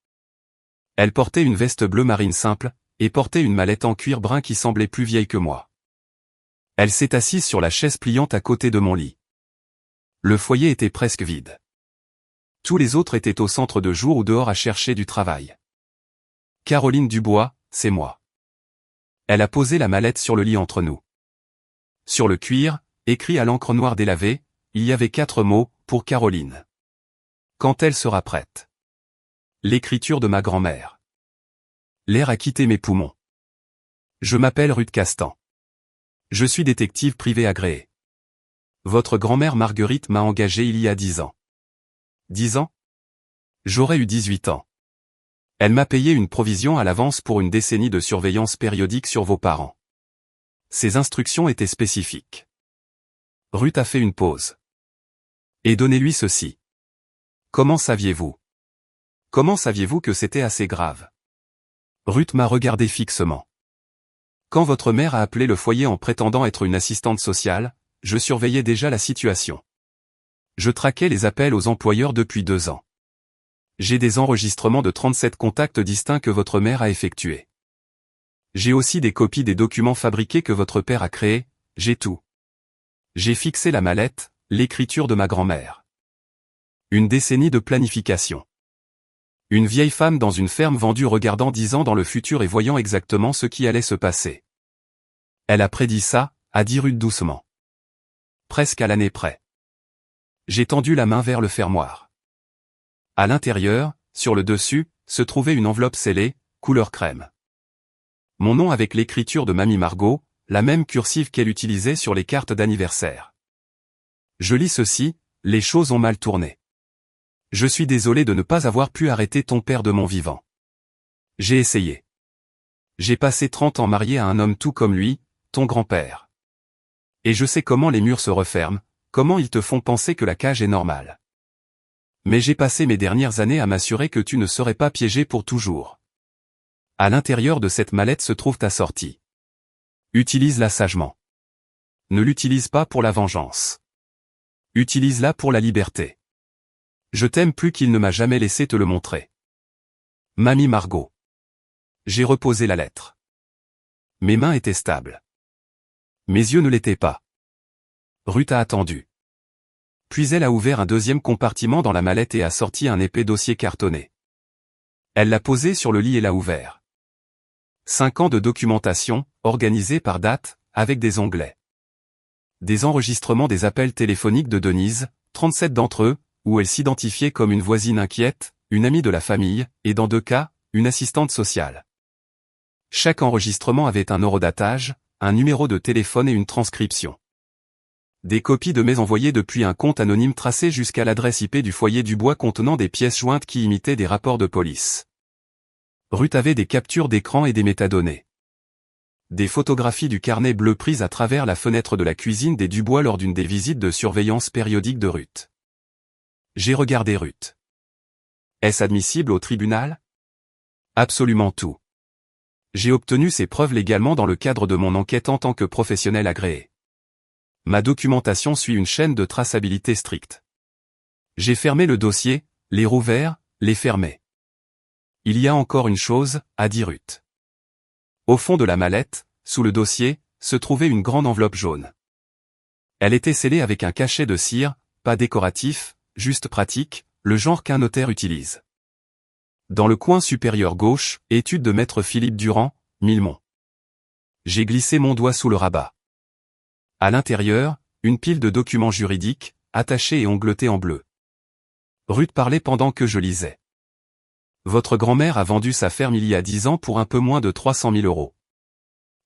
Elle portait une veste bleu marine simple, et portait une mallette en cuir brun qui semblait plus vieille que moi. Elle s'est assise sur la chaise pliante à côté de mon lit. Le foyer était presque vide. Tous les autres étaient au centre de jour ou dehors à chercher du travail. Caroline Dubois, c'est moi. Elle a posé la mallette sur le lit entre nous. Sur le cuir, écrit à l'encre noire délavée, il y avait 4 mots, pour Caroline. Quand elle sera prête. L'écriture de ma grand-mère. L'air a quitté mes poumons. Je m'appelle Ruth Castan. Je suis détective privé agréé. Votre grand-mère Marguerite m'a engagé il y a 10 ans. 10 ans? J'aurais eu 18 ans. Elle m'a payé une provision à l'avance pour une décennie de surveillance périodique sur vos parents. Ses instructions étaient spécifiques. Ruth a fait une pause. Et donnez-lui ceci. Comment saviez-vous? Comment saviez-vous que c'était assez grave? Ruth m'a regardé fixement. Quand votre mère a appelé le foyer en prétendant être une assistante sociale, je surveillais déjà la situation. Je traquais les appels aux employeurs depuis 2 ans. J'ai des enregistrements de 37 contacts distincts que votre mère a effectués. J'ai aussi des copies des documents fabriqués que votre père a créés, j'ai tout. J'ai fixé la mallette, l'écriture de ma grand-mère. Une décennie de planification. Une vieille femme dans une ferme vendue regardant 10 ans dans le futur et voyant exactement ce qui allait se passer. Elle a prédit ça, a dit Ruth doucement. Presque à l'année près. J'ai tendu la main vers le fermoir. À l'intérieur, sur le dessus, se trouvait une enveloppe scellée, couleur crème. Mon nom avec l'écriture de Mamie Margot, la même cursive qu'elle utilisait sur les cartes d'anniversaire. Je lis ceci, les choses ont mal tourné. Je suis désolé de ne pas avoir pu arrêter ton père de mon vivant. J'ai essayé. J'ai passé 30 ans marié à un homme tout comme lui, ton grand-père. Et je sais comment les murs se referment, comment ils te font penser que la cage est normale. Mais j'ai passé mes dernières années à m'assurer que tu ne serais pas piégé pour toujours. À l'intérieur de cette mallette se trouve ta sortie. Utilise-la sagement. Ne l'utilise pas pour la vengeance. Utilise-la pour la liberté. Je t'aime plus qu'il ne m'a jamais laissé te le montrer. Mamie Margot. J'ai reposé la lettre. Mes mains étaient stables. Mes yeux ne l'étaient pas. Ruth a attendu. Puis elle a ouvert un deuxième compartiment dans la mallette et a sorti un épais dossier cartonné. Elle l'a posé sur le lit et l'a ouvert. 5 ans de documentation, organisée par date, avec des onglets. Des enregistrements des appels téléphoniques de Denise, 37 d'entre eux, où elle s'identifiait comme une voisine inquiète, une amie de la famille, et dans 2 cas, une assistante sociale. Chaque enregistrement avait un horodatage, un numéro de téléphone et une transcription. Des copies de mails envoyées depuis un compte anonyme tracé jusqu'à l'adresse IP du foyer Dubois contenant des pièces jointes qui imitaient des rapports de police. Ruth avait des captures d'écran et des métadonnées. des photographies du carnet bleu prises à travers la fenêtre de la cuisine des Dubois lors d'une des visites de surveillance périodique de Ruth. J'ai regardé Ruth. Est-ce admissible au tribunal? Absolument tout. J'ai obtenu ces preuves légalement dans le cadre de mon enquête en tant que professionnel agréé. Ma documentation suit une chaîne de traçabilité stricte. J'ai fermé le dossier, les rouvert, les fermé. Il y a encore une chose, a dit Ruth. Au fond de la mallette, sous le dossier, se trouvait une grande enveloppe jaune. Elle était scellée avec un cachet de cire, pas décoratif, juste pratique, le genre qu'un notaire utilise. Dans le coin supérieur gauche, étude de maître Philippe Durand, Milmont. J'ai glissé mon doigt sous le rabat. À l'intérieur, une pile de documents juridiques, attachés et ongletés en bleu. Ruth parlait pendant que je lisais. Votre grand-mère a vendu sa ferme il y a 10 ans pour un peu moins de 300 000 €.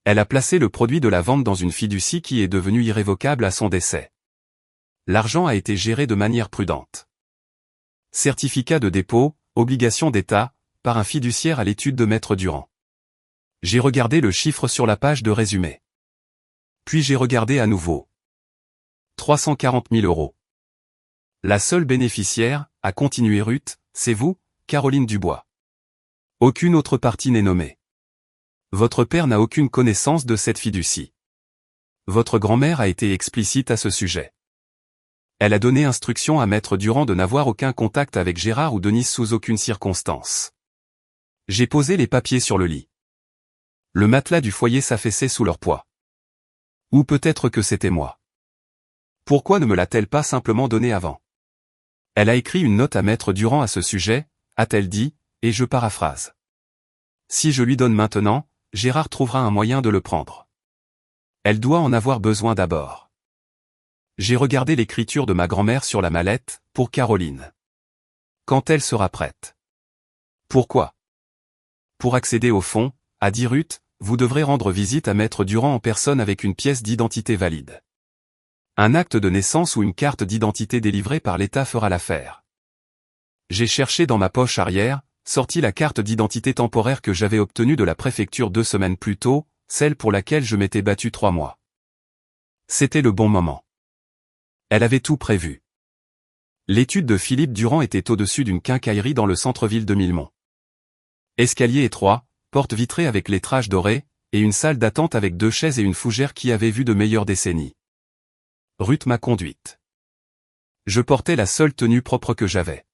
Elle a placé le produit de la vente dans une fiducie qui est devenue irrévocable à son décès. L'argent a été géré de manière prudente. Certificat de dépôt, obligation d'État, par un fiduciaire à l'étude de maître Durand. J'ai regardé le chiffre sur la page de résumé. Puis j'ai regardé à nouveau. 340 000 €. La seule bénéficiaire, a continué Ruth, c'est vous, Caroline Dubois. Aucune autre partie n'est nommée. Votre père n'a aucune connaissance de cette fiducie. Votre grand-mère a été explicite à ce sujet. Elle a donné instruction à maître Durand de n'avoir aucun contact avec Gérard ou Denise sous aucune circonstance. J'ai posé les papiers sur le lit. Le matelas du foyer s'affaissait sous leur poids. Ou peut-être que c'était moi. Pourquoi ne me l'a-t-elle pas simplement donné avant? Elle a écrit une note à maître Durand à ce sujet, a-t-elle dit, et je paraphrase. Si je lui donne maintenant, Gérard trouvera un moyen de le prendre. Elle doit en avoir besoin d'abord. J'ai regardé l'écriture de ma grand-mère sur la mallette, pour Caroline. Quand elle sera prête. Pourquoi? Pour accéder au fonds, a dit Ruth, vous devrez rendre visite à maître Durand en personne avec une pièce d'identité valide. Un acte de naissance ou une carte d'identité délivrée par l'État fera l'affaire. J'ai cherché dans ma poche arrière, sorti la carte d'identité temporaire que j'avais obtenue de la préfecture 2 semaines plus tôt, celle pour laquelle je m'étais battu 3 mois. C'était le bon moment. Elle avait tout prévu. L'étude de Philippe Durand était au-dessus d'une quincaillerie dans le centre-ville de Milmont. Escalier étroit, porte vitrée avec lettrage doré, et une salle d'attente avec 2 chaises et une fougère qui avait vu de meilleures décennies. Ruth m'a conduite. Je portais la seule tenue propre que j'avais.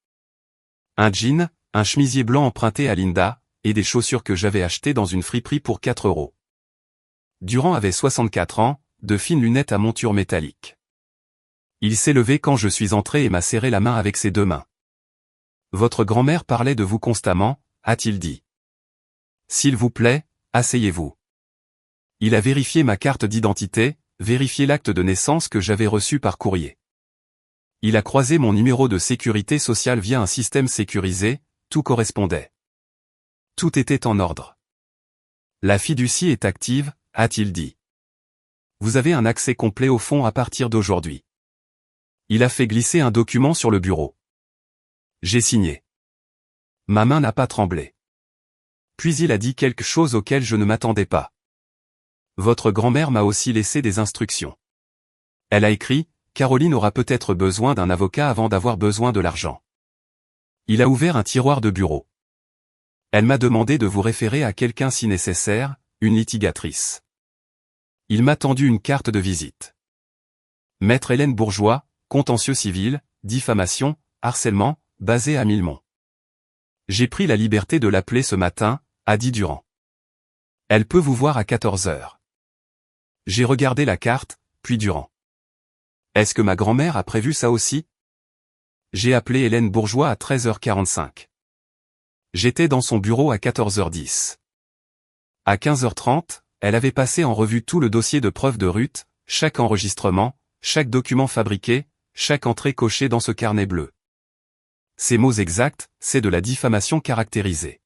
Un jean, un chemisier blanc emprunté à Linda, et des chaussures que j'avais achetées dans une friperie pour 4 €. Durand avait 64 ans, de fines lunettes à monture métallique. Il s'est levé quand je suis entré et m'a serré la main avec ses 2 mains. Votre grand-mère parlait de vous constamment, a-t-il dit. S'il vous plaît, asseyez-vous. Il a vérifié ma carte d'identité, vérifié l'acte de naissance que j'avais reçu par courrier. Il a croisé mon numéro de sécurité sociale via un système sécurisé, tout correspondait. Tout était en ordre. La fiducie est active, a-t-il dit. Vous avez un accès complet au fonds à partir d'aujourd'hui. Il a fait glisser un document sur le bureau. J'ai signé. Ma main n'a pas tremblé. Puis il a dit quelque chose auquel je ne m'attendais pas. Votre grand-mère m'a aussi laissé des instructions. Elle a écrit, Caroline aura peut-être besoin d'un avocat avant d'avoir besoin de l'argent. Il a ouvert un tiroir de bureau. Elle m'a demandé de vous référer à quelqu'un si nécessaire, une litigatrice. Il m'a tendu une carte de visite. Maître Hélène Bourgeois, contentieux civil, diffamation, harcèlement, basé à Milmont. J'ai pris la liberté de l'appeler ce matin, a dit Durand. Elle peut vous voir à 14 h. J'ai regardé la carte, puis Durand. Est-ce que ma grand-mère a prévu ça aussi? J'ai appelé Hélène Bourgeois à 13h45. J'étais dans son bureau à 14h10. À 15h30, elle avait passé en revue tout le dossier de preuve de Ruth, chaque enregistrement, chaque document fabriqué, chaque entrée cochée dans ce carnet bleu. Ces mots exacts, c'est de la diffamation caractérisée.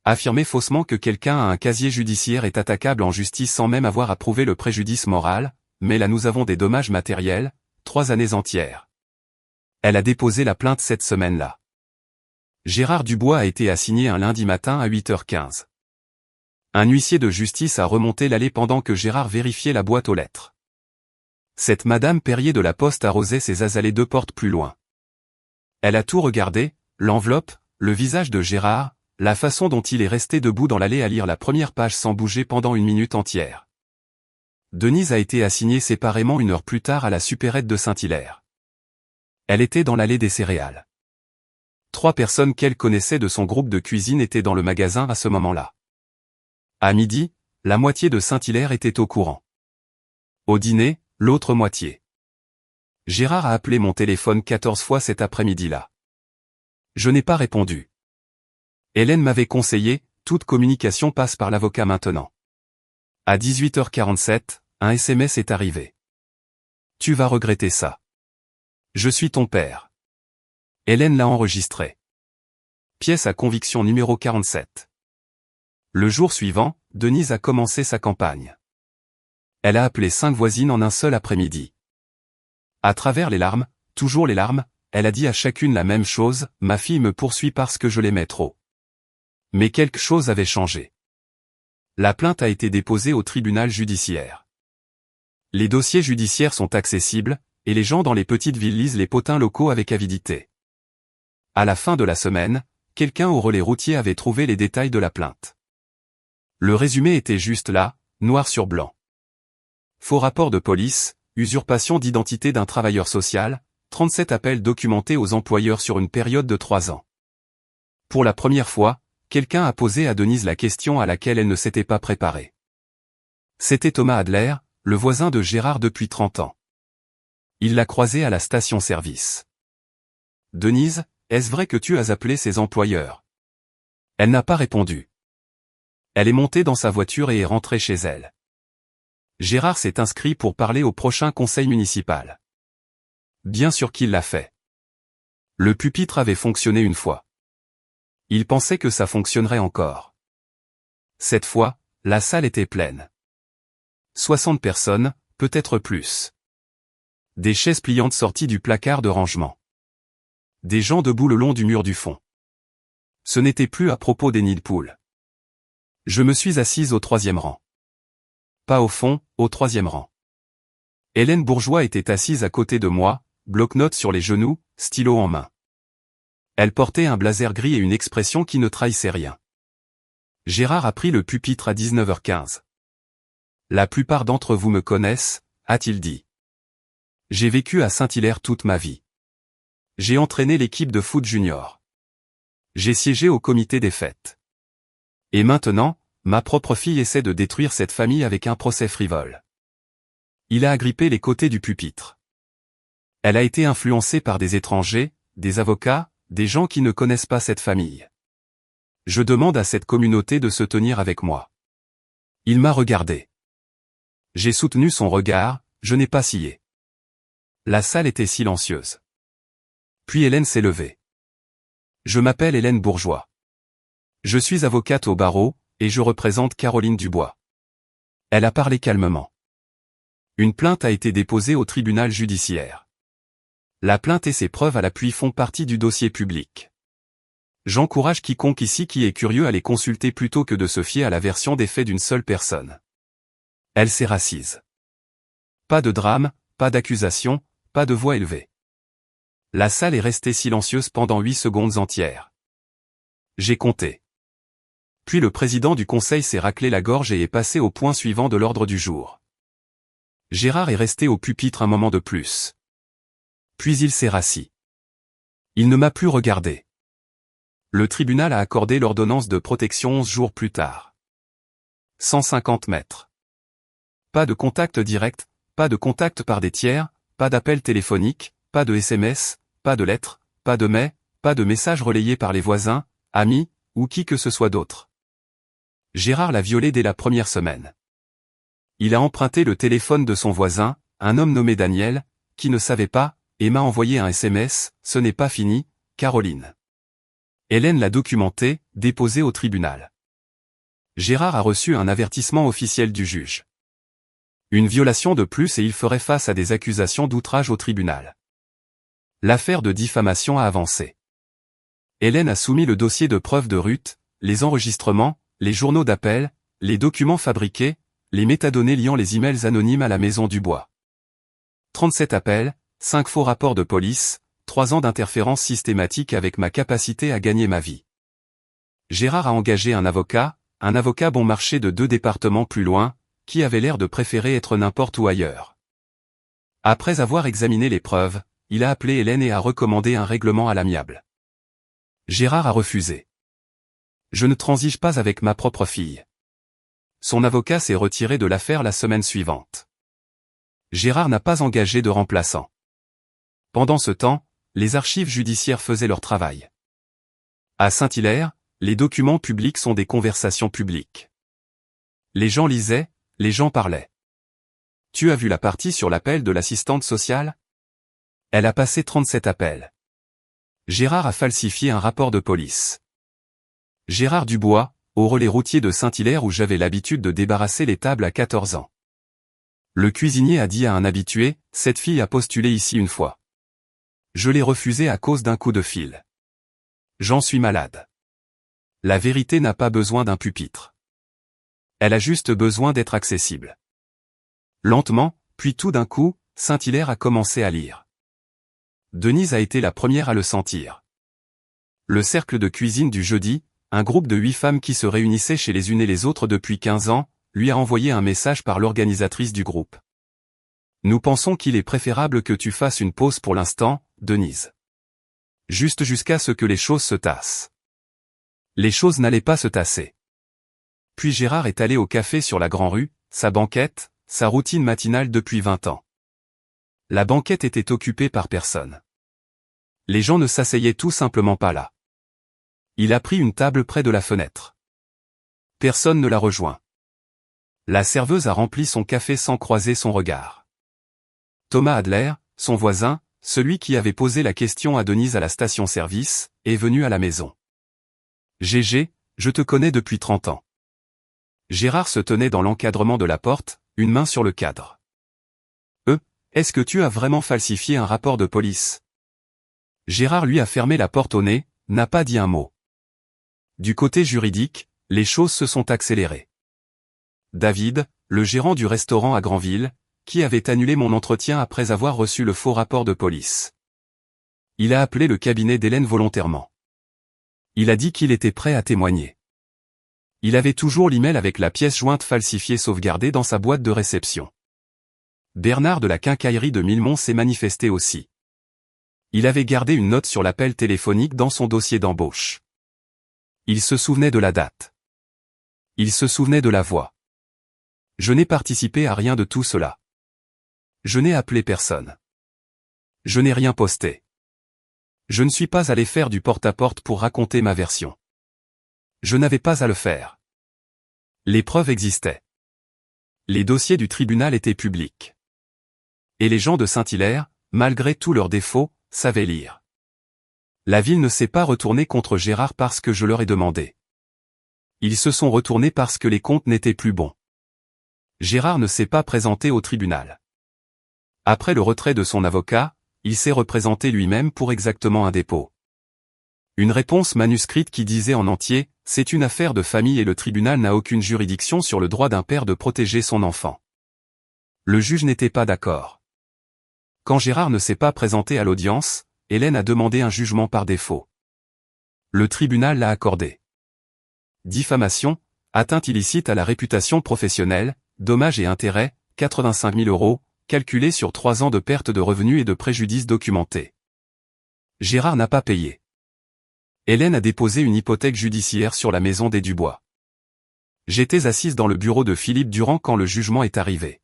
Affirmer faussement que quelqu'un a un casier judiciaire est attaquable en justice sans même avoir à prouver le préjudice moral, mais là nous avons des dommages matériels, 3 années entières. Elle a déposé la plainte cette semaine-là. Gérard Dubois a été assigné un lundi matin à 8h15. Un huissier de justice a remonté l'allée pendant que Gérard vérifiait la boîte aux lettres. Cette madame Perrier de la Poste arrosait ses azalées 2 portes plus loin. Elle a tout regardé, l'enveloppe, le visage de Gérard, la façon dont il est resté debout dans l'allée à lire la première page sans bouger pendant 1 minute entière. Denise a été assignée séparément 1 heure plus tard à la supérette de Saint-Hilaire. Elle était dans l'allée des céréales. 3 personnes qu'elle connaissait de son groupe de cuisine étaient dans le magasin à ce moment-là. À midi, la moitié de Saint-Hilaire était au courant. Au dîner, l'autre moitié. Gérard a appelé mon téléphone 14 fois cet après-midi-là. Je n'ai pas répondu. Hélène m'avait conseillé, toute communication passe par l'avocat maintenant. À 18h47, un SMS est arrivé. Tu vas regretter ça. Je suis ton père. Hélène l'a enregistré. Pièce à conviction numéro 47. Le jour suivant, Denise a commencé sa campagne. Elle a appelé 5 voisines en un seul après-midi. À travers les larmes, toujours les larmes, elle a dit à chacune la même chose, ma fille me poursuit parce que je l'aimais trop. Mais quelque chose avait changé. La plainte a été déposée au tribunal judiciaire. Les dossiers judiciaires sont accessibles, et les gens dans les petites villes lisent les potins locaux avec avidité. À la fin de la semaine, quelqu'un au relais routier avait trouvé les détails de la plainte. Le résumé était juste là, noir sur blanc. Faux rapport de police, usurpation d'identité d'un travailleur social, 37 appels documentés aux employeurs sur une période de 3 ans. Pour la première fois, quelqu'un a posé à Denise la question à laquelle elle ne s'était pas préparée. C'était Thomas Adler, le voisin de Gérard depuis 30 ans. Il l'a croisé à la station-service. « Denise, est-ce vrai que tu as appelé ces employeurs ?» Elle n'a pas répondu. Elle est montée dans sa voiture et est rentrée chez elle. Gérard s'est inscrit pour parler au prochain conseil municipal. Bien sûr qu'il l'a fait. Le pupitre avait fonctionné une fois. Il pensait que ça fonctionnerait encore. Cette fois, la salle était pleine. 60 personnes, peut-être plus. Des chaises pliantes sorties du placard de rangement. Des gens debout le long du mur du fond. Ce n'était plus à propos des nids de poules. Je me suis assise au 3e rang. Pas au fond, au 3e rang. Hélène Bourgeois était assise à côté de moi, bloc-notes sur les genoux, stylo en main. Elle portait un blazer gris et une expression qui ne trahissait rien. Gérard a pris le pupitre à 19h15. La plupart d'entre vous me connaissent, a-t-il dit. J'ai vécu à Saint-Hilaire toute ma vie. J'ai entraîné l'équipe de foot junior. J'ai siégé au comité des fêtes. Et maintenant, ma propre fille essaie de détruire cette famille avec un procès frivole. Il a agrippé les côtés du pupitre. Elle a été influencée par des étrangers, des avocats, des gens qui ne connaissent pas cette famille. Je demande à cette communauté de se tenir avec moi. Il m'a regardé. J'ai soutenu son regard, je n'ai pas scié. La salle était silencieuse. Puis Hélène s'est levée. Je m'appelle Hélène Bourgeois. Je suis avocate au barreau, et je représente Caroline Dubois. Elle a parlé calmement. Une plainte a été déposée au tribunal judiciaire. La plainte et ses preuves à l'appui font partie du dossier public. J'encourage quiconque ici qui est curieux à les consulter plutôt que de se fier à la version des faits d'une seule personne. Elle s'est rassise. Pas de drame, pas d'accusation, pas de voix élevée. La salle est restée silencieuse pendant 8 secondes entières. J'ai compté. Puis le président du conseil s'est raclé la gorge et est passé au point suivant de l'ordre du jour. Gérard est resté au pupitre un moment de plus. Puis il s'est rassis. Il ne m'a plus regardé. Le tribunal a accordé l'ordonnance de protection 11 jours plus tard. 150 mètres. Pas de contact direct, pas de contact par des tiers, pas d'appel téléphonique, pas de SMS, pas de lettres, pas de mails, pas de messages relayés par les voisins, amis, ou qui que ce soit d'autre. Gérard l'a violée dès la première semaine. Il a emprunté le téléphone de son voisin, un homme nommé Daniel, qui ne savait pas, et m'a envoyé un SMS, ce n'est pas fini, Caroline. Hélène l'a documenté, déposé au tribunal. Gérard a reçu un avertissement officiel du juge. Une violation de plus et il ferait face à des accusations d'outrage au tribunal. L'affaire de diffamation a avancé. Hélène a soumis le dossier de preuve de Ruth, les enregistrements, les journaux d'appel, les documents fabriqués, les métadonnées liant les emails anonymes à la maison Dubois. 37 appels, 5 faux rapports de police, 3 ans d'interférence systématique avec ma capacité à gagner ma vie. Gérard a engagé un avocat bon marché de 2 départements plus loin, qui avait l'air de préférer être n'importe où ailleurs. Après avoir examiné les preuves, il a appelé Hélène et a recommandé un règlement à l'amiable. Gérard a refusé. Je ne transige pas avec ma propre fille. Son avocat s'est retiré de l'affaire la semaine suivante. Gérard n'a pas engagé de remplaçant. Pendant ce temps, les archives judiciaires faisaient leur travail. À Saint-Hilaire, les documents publics sont des conversations publiques. Les gens lisaient, les gens parlaient. Tu as vu la partie sur l'appel de l'assistante sociale? Elle a passé 37 appels. Gérard a falsifié un rapport de police. Gérard Dubois, au relais routier de Saint-Hilaire où j'avais l'habitude de débarrasser les tables à 14 ans. Le cuisinier a dit à un habitué, cette fille a postulé ici une fois. Je l'ai refusée à cause d'un coup de fil. J'en suis malade. La vérité n'a pas besoin d'un pupitre. Elle a juste besoin d'être accessible. Lentement, puis tout d'un coup, Saint-Hilaire a commencé à lire. Denise a été la première à le sentir. Le cercle de cuisine du jeudi, un groupe de 8 femmes qui se réunissaient chez les unes et les autres depuis 15 ans, lui a envoyé un message par l'organisatrice du groupe. Nous pensons qu'il est préférable que tu fasses une pause pour l'instant, Denise. Juste jusqu'à ce que les choses se tassent. Les choses n'allaient pas se tasser. Puis Gérard est allé au café sur la Grand-Rue, sa banquette, sa routine matinale depuis 20 ans. La banquette était occupée par personne. Les gens ne s'asseyaient tout simplement pas là. Il a pris une table près de la fenêtre. Personne ne l'a rejoint. La serveuse a rempli son café sans croiser son regard. Thomas Adler, son voisin, celui qui avait posé la question à Denise à la station-service, est venu à la maison. Gégé, je te connais depuis 30 ans. Gérard se tenait dans l'encadrement de la porte, une main sur le cadre. Est-ce que tu as vraiment falsifié un rapport de police? Gérard lui a fermé la porte au nez, n'a pas dit un mot. Du côté juridique, les choses se sont accélérées. David, le gérant du restaurant à Granville, qui avait annulé mon entretien après avoir reçu le faux rapport de police. Il a appelé le cabinet d'Hélène volontairement. Il a dit qu'il était prêt à témoigner. Il avait toujours l'email avec la pièce jointe falsifiée sauvegardée dans sa boîte de réception. Bernard de la quincaillerie de Milmont s'est manifesté aussi. Il avait gardé une note sur l'appel téléphonique dans son dossier d'embauche. Il se souvenait de la date. Il se souvenait de la voix. Je n'ai participé à rien de tout cela. Je n'ai appelé personne. Je n'ai rien posté. Je ne suis pas allé faire du porte-à-porte pour raconter ma version. Je n'avais pas à le faire. Les preuves existaient. Les dossiers du tribunal étaient publics. Et les gens de Saint-Hilaire, malgré tous leurs défauts, savaient lire. La ville ne s'est pas retournée contre Gérard parce que je leur ai demandé. Ils se sont retournés parce que les comptes n'étaient plus bons. Gérard ne s'est pas présenté au tribunal. Après le retrait de son avocat, il s'est représenté lui-même pour exactement un dépôt. Une réponse manuscrite qui disait en entier, c'est une affaire de famille et le tribunal n'a aucune juridiction sur le droit d'un père de protéger son enfant. Le juge n'était pas d'accord. Quand Gérard ne s'est pas présenté à l'audience, Hélène a demandé un jugement par défaut. Le tribunal l'a accordé. Diffamation, atteinte illicite à la réputation professionnelle, dommages et intérêts, 85 000 €, calculés sur 3 ans de perte de revenus et de préjudice documentés. Gérard n'a pas payé. Hélène a déposé une hypothèque judiciaire sur la maison des Dubois. J'étais assise dans le bureau de Philippe Durand quand le jugement est arrivé.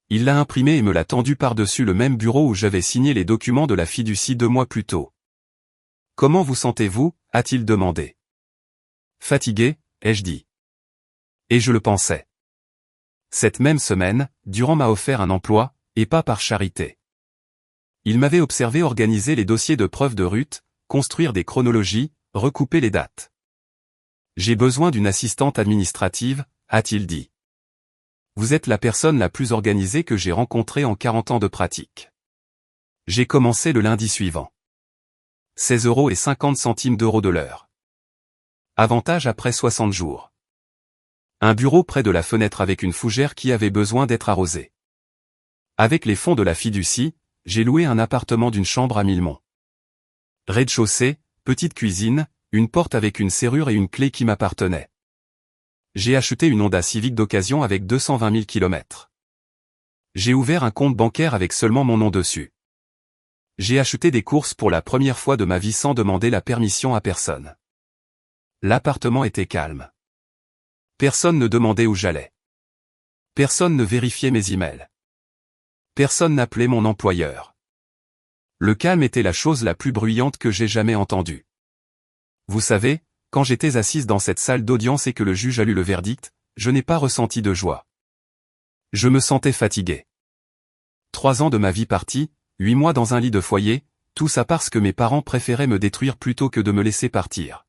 Il l'a imprimé et me l'a tendu par-dessus le même bureau où j'avais signé les documents de la fiducie 2 mois plus tôt. « Comment vous sentez-vous » a-t-il demandé. « Fatigué » ai-je dit. Et je le pensais. Cette même semaine, Durand m'a offert un emploi, et pas par charité. Il m'avait observé organiser les dossiers de preuve de Ruth, construire des chronologies, recouper les dates. « J'ai besoin d'une assistante administrative » a-t-il dit. Vous êtes la personne la plus organisée que j'ai rencontrée en 40 ans de pratique. J'ai commencé le lundi suivant. 16,50 € de l'heure. Avantage après 60 jours. Un bureau près de la fenêtre avec une fougère qui avait besoin d'être arrosée. Avec les fonds de la fiducie, j'ai loué un appartement d'une chambre à Millemont. Rez-de-chaussée, petite cuisine, une porte avec une serrure et une clé qui m'appartenait. J'ai acheté une Honda Civic d'occasion avec 220 000 km. J'ai ouvert un compte bancaire avec seulement mon nom dessus. J'ai acheté des courses pour la première fois de ma vie sans demander la permission à personne. L'appartement était calme. Personne ne demandait où j'allais. Personne ne vérifiait mes emails. Personne n'appelait mon employeur. Le calme était la chose la plus bruyante que j'ai jamais entendue. Vous savez, quand j'étais assise dans cette salle d'audience et que le juge a lu le verdict, je n'ai pas ressenti de joie. Je me sentais fatigué. 3 ans de ma vie partis, 8 mois dans un lit de foyer, tout ça parce que mes parents préféraient me détruire plutôt que de me laisser partir.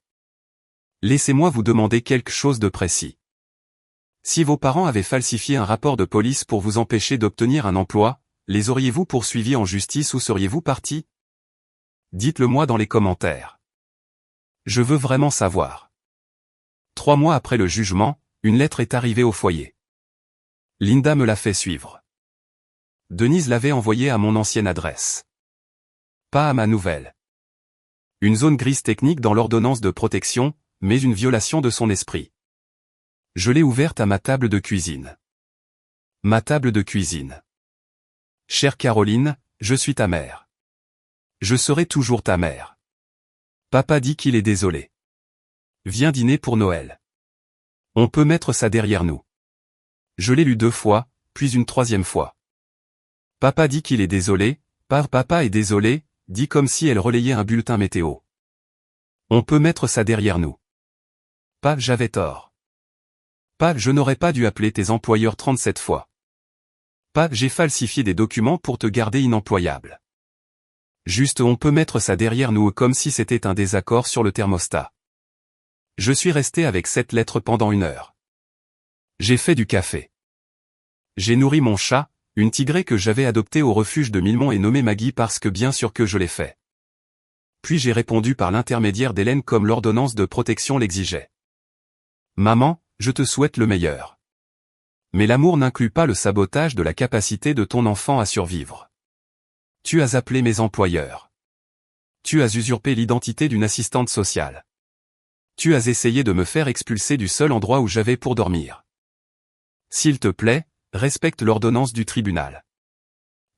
Laissez-moi vous demander quelque chose de précis. Si vos parents avaient falsifié un rapport de police pour vous empêcher d'obtenir un emploi, les auriez-vous poursuivis en justice ou seriez-vous partis? Dites-le moi dans les commentaires. Je veux vraiment savoir. 3 mois après le jugement, une lettre est arrivée au foyer. Linda me l'a fait suivre. Denise l'avait envoyée à mon ancienne adresse. Pas à ma nouvelle. Une zone grise technique dans l'ordonnance de protection, mais une violation de son esprit. Je l'ai ouverte à ma table de cuisine. Ma table de cuisine. Chère Caroline, je suis ta mère. Je serai toujours ta mère. Papa dit qu'il est désolé. Viens dîner pour Noël. On peut mettre ça derrière nous. Je l'ai lu 2 fois, puis une 3e fois. Papa dit qu'il est désolé, papa est désolé, dit comme si elle relayait un bulletin météo. On peut mettre ça derrière nous. Pas, j'avais tort. Pas, je n'aurais pas dû appeler tes employeurs 37 fois. Pas, j'ai falsifié des documents pour te garder inemployable. Juste on peut mettre ça derrière nous comme si c'était un désaccord sur le thermostat. Je suis resté avec cette lettre pendant 1 heure. J'ai fait du café. J'ai nourri mon chat, une tigrée que j'avais adoptée au refuge de Millemont et nommée Maggie parce que bien sûr que je l'ai fait. Puis j'ai répondu par l'intermédiaire d'Hélène comme l'ordonnance de protection l'exigeait. Maman, je te souhaite le meilleur. Mais l'amour n'inclut pas le sabotage de la capacité de ton enfant à survivre. Tu as appelé mes employeurs. Tu as usurpé l'identité d'une assistante sociale. Tu as essayé de me faire expulser du seul endroit où j'avais pour dormir. S'il te plaît, respecte l'ordonnance du tribunal.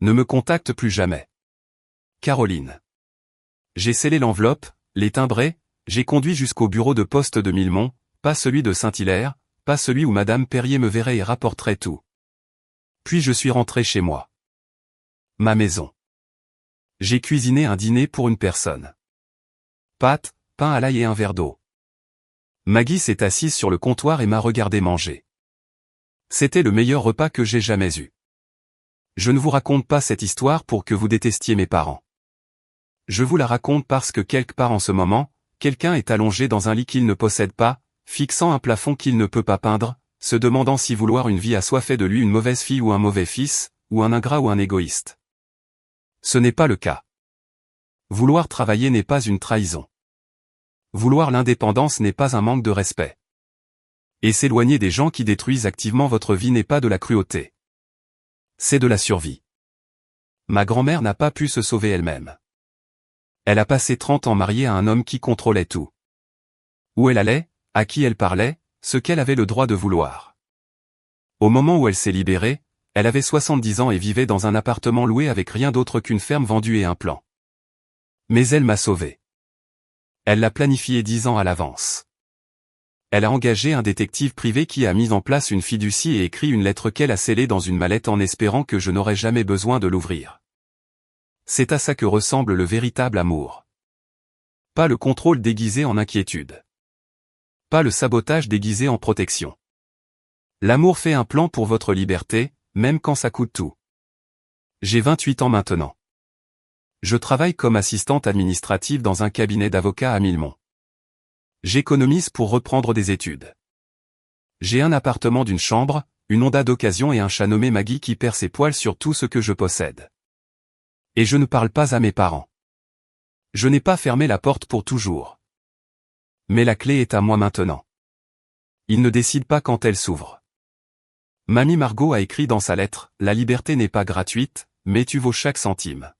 Ne me contacte plus jamais. Caroline. J'ai scellé l'enveloppe, les timbré, j'ai conduit jusqu'au bureau de poste de Millemont, pas celui de Saint-Hilaire, pas celui où Madame Perrier me verrait et rapporterait tout. Puis je suis rentré chez moi. Ma maison. J'ai cuisiné un dîner pour une personne. Pâtes, pain à l'ail et un verre d'eau. Maggie s'est assise sur le comptoir et m'a regardé manger. C'était le meilleur repas que j'ai jamais eu. Je ne vous raconte pas cette histoire pour que vous détestiez mes parents. Je vous la raconte parce que quelque part en ce moment, quelqu'un est allongé dans un lit qu'il ne possède pas, fixant un plafond qu'il ne peut pas peindre, se demandant si vouloir une vie à soi fait de lui une mauvaise fille ou un mauvais fils, ou un ingrat ou un égoïste. Ce n'est pas le cas. Vouloir travailler n'est pas une trahison. Vouloir l'indépendance n'est pas un manque de respect. Et s'éloigner des gens qui détruisent activement votre vie n'est pas de la cruauté. C'est de la survie. Ma grand-mère n'a pas pu se sauver elle-même. Elle a passé 30 ans mariée à un homme qui contrôlait tout. Où elle allait, à qui elle parlait, ce qu'elle avait le droit de vouloir. Au moment où elle s'est libérée, elle avait 70 ans et vivait dans un appartement loué avec rien d'autre qu'une ferme vendue et un plan. Mais elle m'a sauvé. Elle l'a planifié 10 ans à l'avance. Elle a engagé un détective privé qui a mis en place une fiducie et écrit une lettre qu'elle a scellée dans une mallette en espérant que je n'aurais jamais besoin de l'ouvrir. C'est à ça que ressemble le véritable amour. Pas le contrôle déguisé en inquiétude. Pas le sabotage déguisé en protection. L'amour fait un plan pour votre liberté, même quand ça coûte tout. J'ai 28 ans maintenant. Je travaille comme assistante administrative dans un cabinet d'avocats à Millemont. J'économise pour reprendre des études. J'ai un appartement d'une chambre, une Honda d'occasion et un chat nommé Maggie qui perd ses poils sur tout ce que je possède. Et je ne parle pas à mes parents. Je n'ai pas fermé la porte pour toujours. Mais la clé est à moi maintenant. Il ne décide pas quand elle s'ouvre. Mamie Margot a écrit dans sa lettre, « La liberté n'est pas gratuite, mais tu vaux chaque centime. »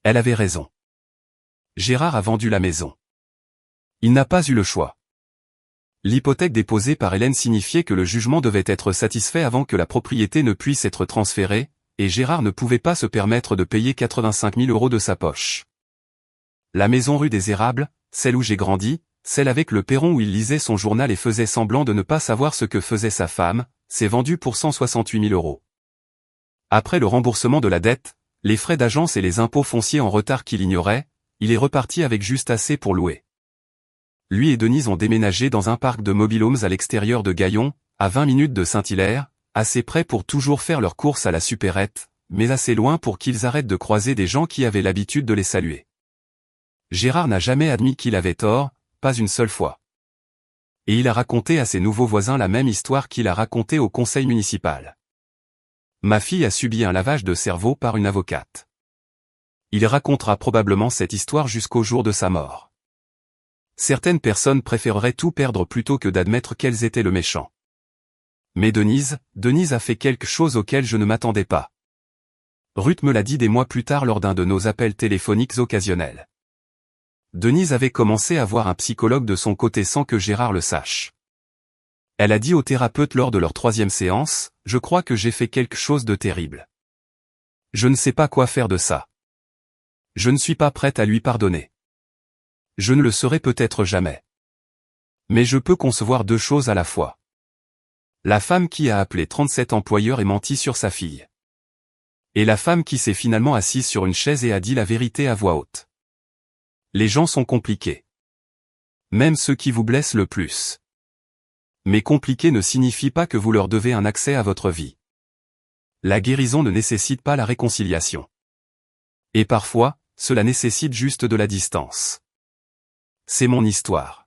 Elle avait raison. Gérard a vendu la maison. Il n'a pas eu le choix. L'hypothèque déposée par Hélène signifiait que le jugement devait être satisfait avant que la propriété ne puisse être transférée, et Gérard ne pouvait pas se permettre de payer 85 000 € de sa poche. La maison rue des Érables, celle où j'ai grandi, celle avec le perron où il lisait son journal et faisait semblant de ne pas savoir ce que faisait sa femme, s'est vendue pour 168 000 €. Après le remboursement de la dette, les frais d'agence et les impôts fonciers en retard qu'il ignorait, il est reparti avec juste assez pour louer. Lui et Denise ont déménagé dans un parc de mobil-homes à l'extérieur de Gaillon, à 20 minutes de Saint-Hilaire, assez près pour toujours faire leurs courses à la supérette, mais assez loin pour qu'ils arrêtent de croiser des gens qui avaient l'habitude de les saluer. Gérard n'a jamais admis qu'il avait tort, pas une seule fois. Et il a raconté à ses nouveaux voisins la même histoire qu'il a racontée au conseil municipal. Ma fille a subi un lavage de cerveau par une avocate. Il racontera probablement cette histoire jusqu'au jour de sa mort. Certaines personnes préféreraient tout perdre plutôt que d'admettre qu'elles étaient le méchant. Mais Denise a fait quelque chose auquel je ne m'attendais pas. Ruth me l'a dit des mois plus tard lors d'un de nos appels téléphoniques occasionnels. Denise avait commencé à voir un psychologue de son côté sans que Gérard le sache. Elle a dit au thérapeute lors de leur 3e séance, « Je crois que j'ai fait quelque chose de terrible. Je ne sais pas quoi faire de ça. Je ne suis pas prête à lui pardonner. Je ne le serai peut-être jamais. Mais je peux concevoir 2 choses à la fois. La femme qui a appelé 37 employeurs et menti sur sa fille. Et la femme qui s'est finalement assise sur une chaise et a dit la vérité à voix haute. Les gens sont compliqués. Même ceux qui vous blessent le plus. Mais compliqué ne signifie pas que vous leur devez un accès à votre vie. La guérison ne nécessite pas la réconciliation. Et parfois, cela nécessite juste de la distance. C'est mon histoire.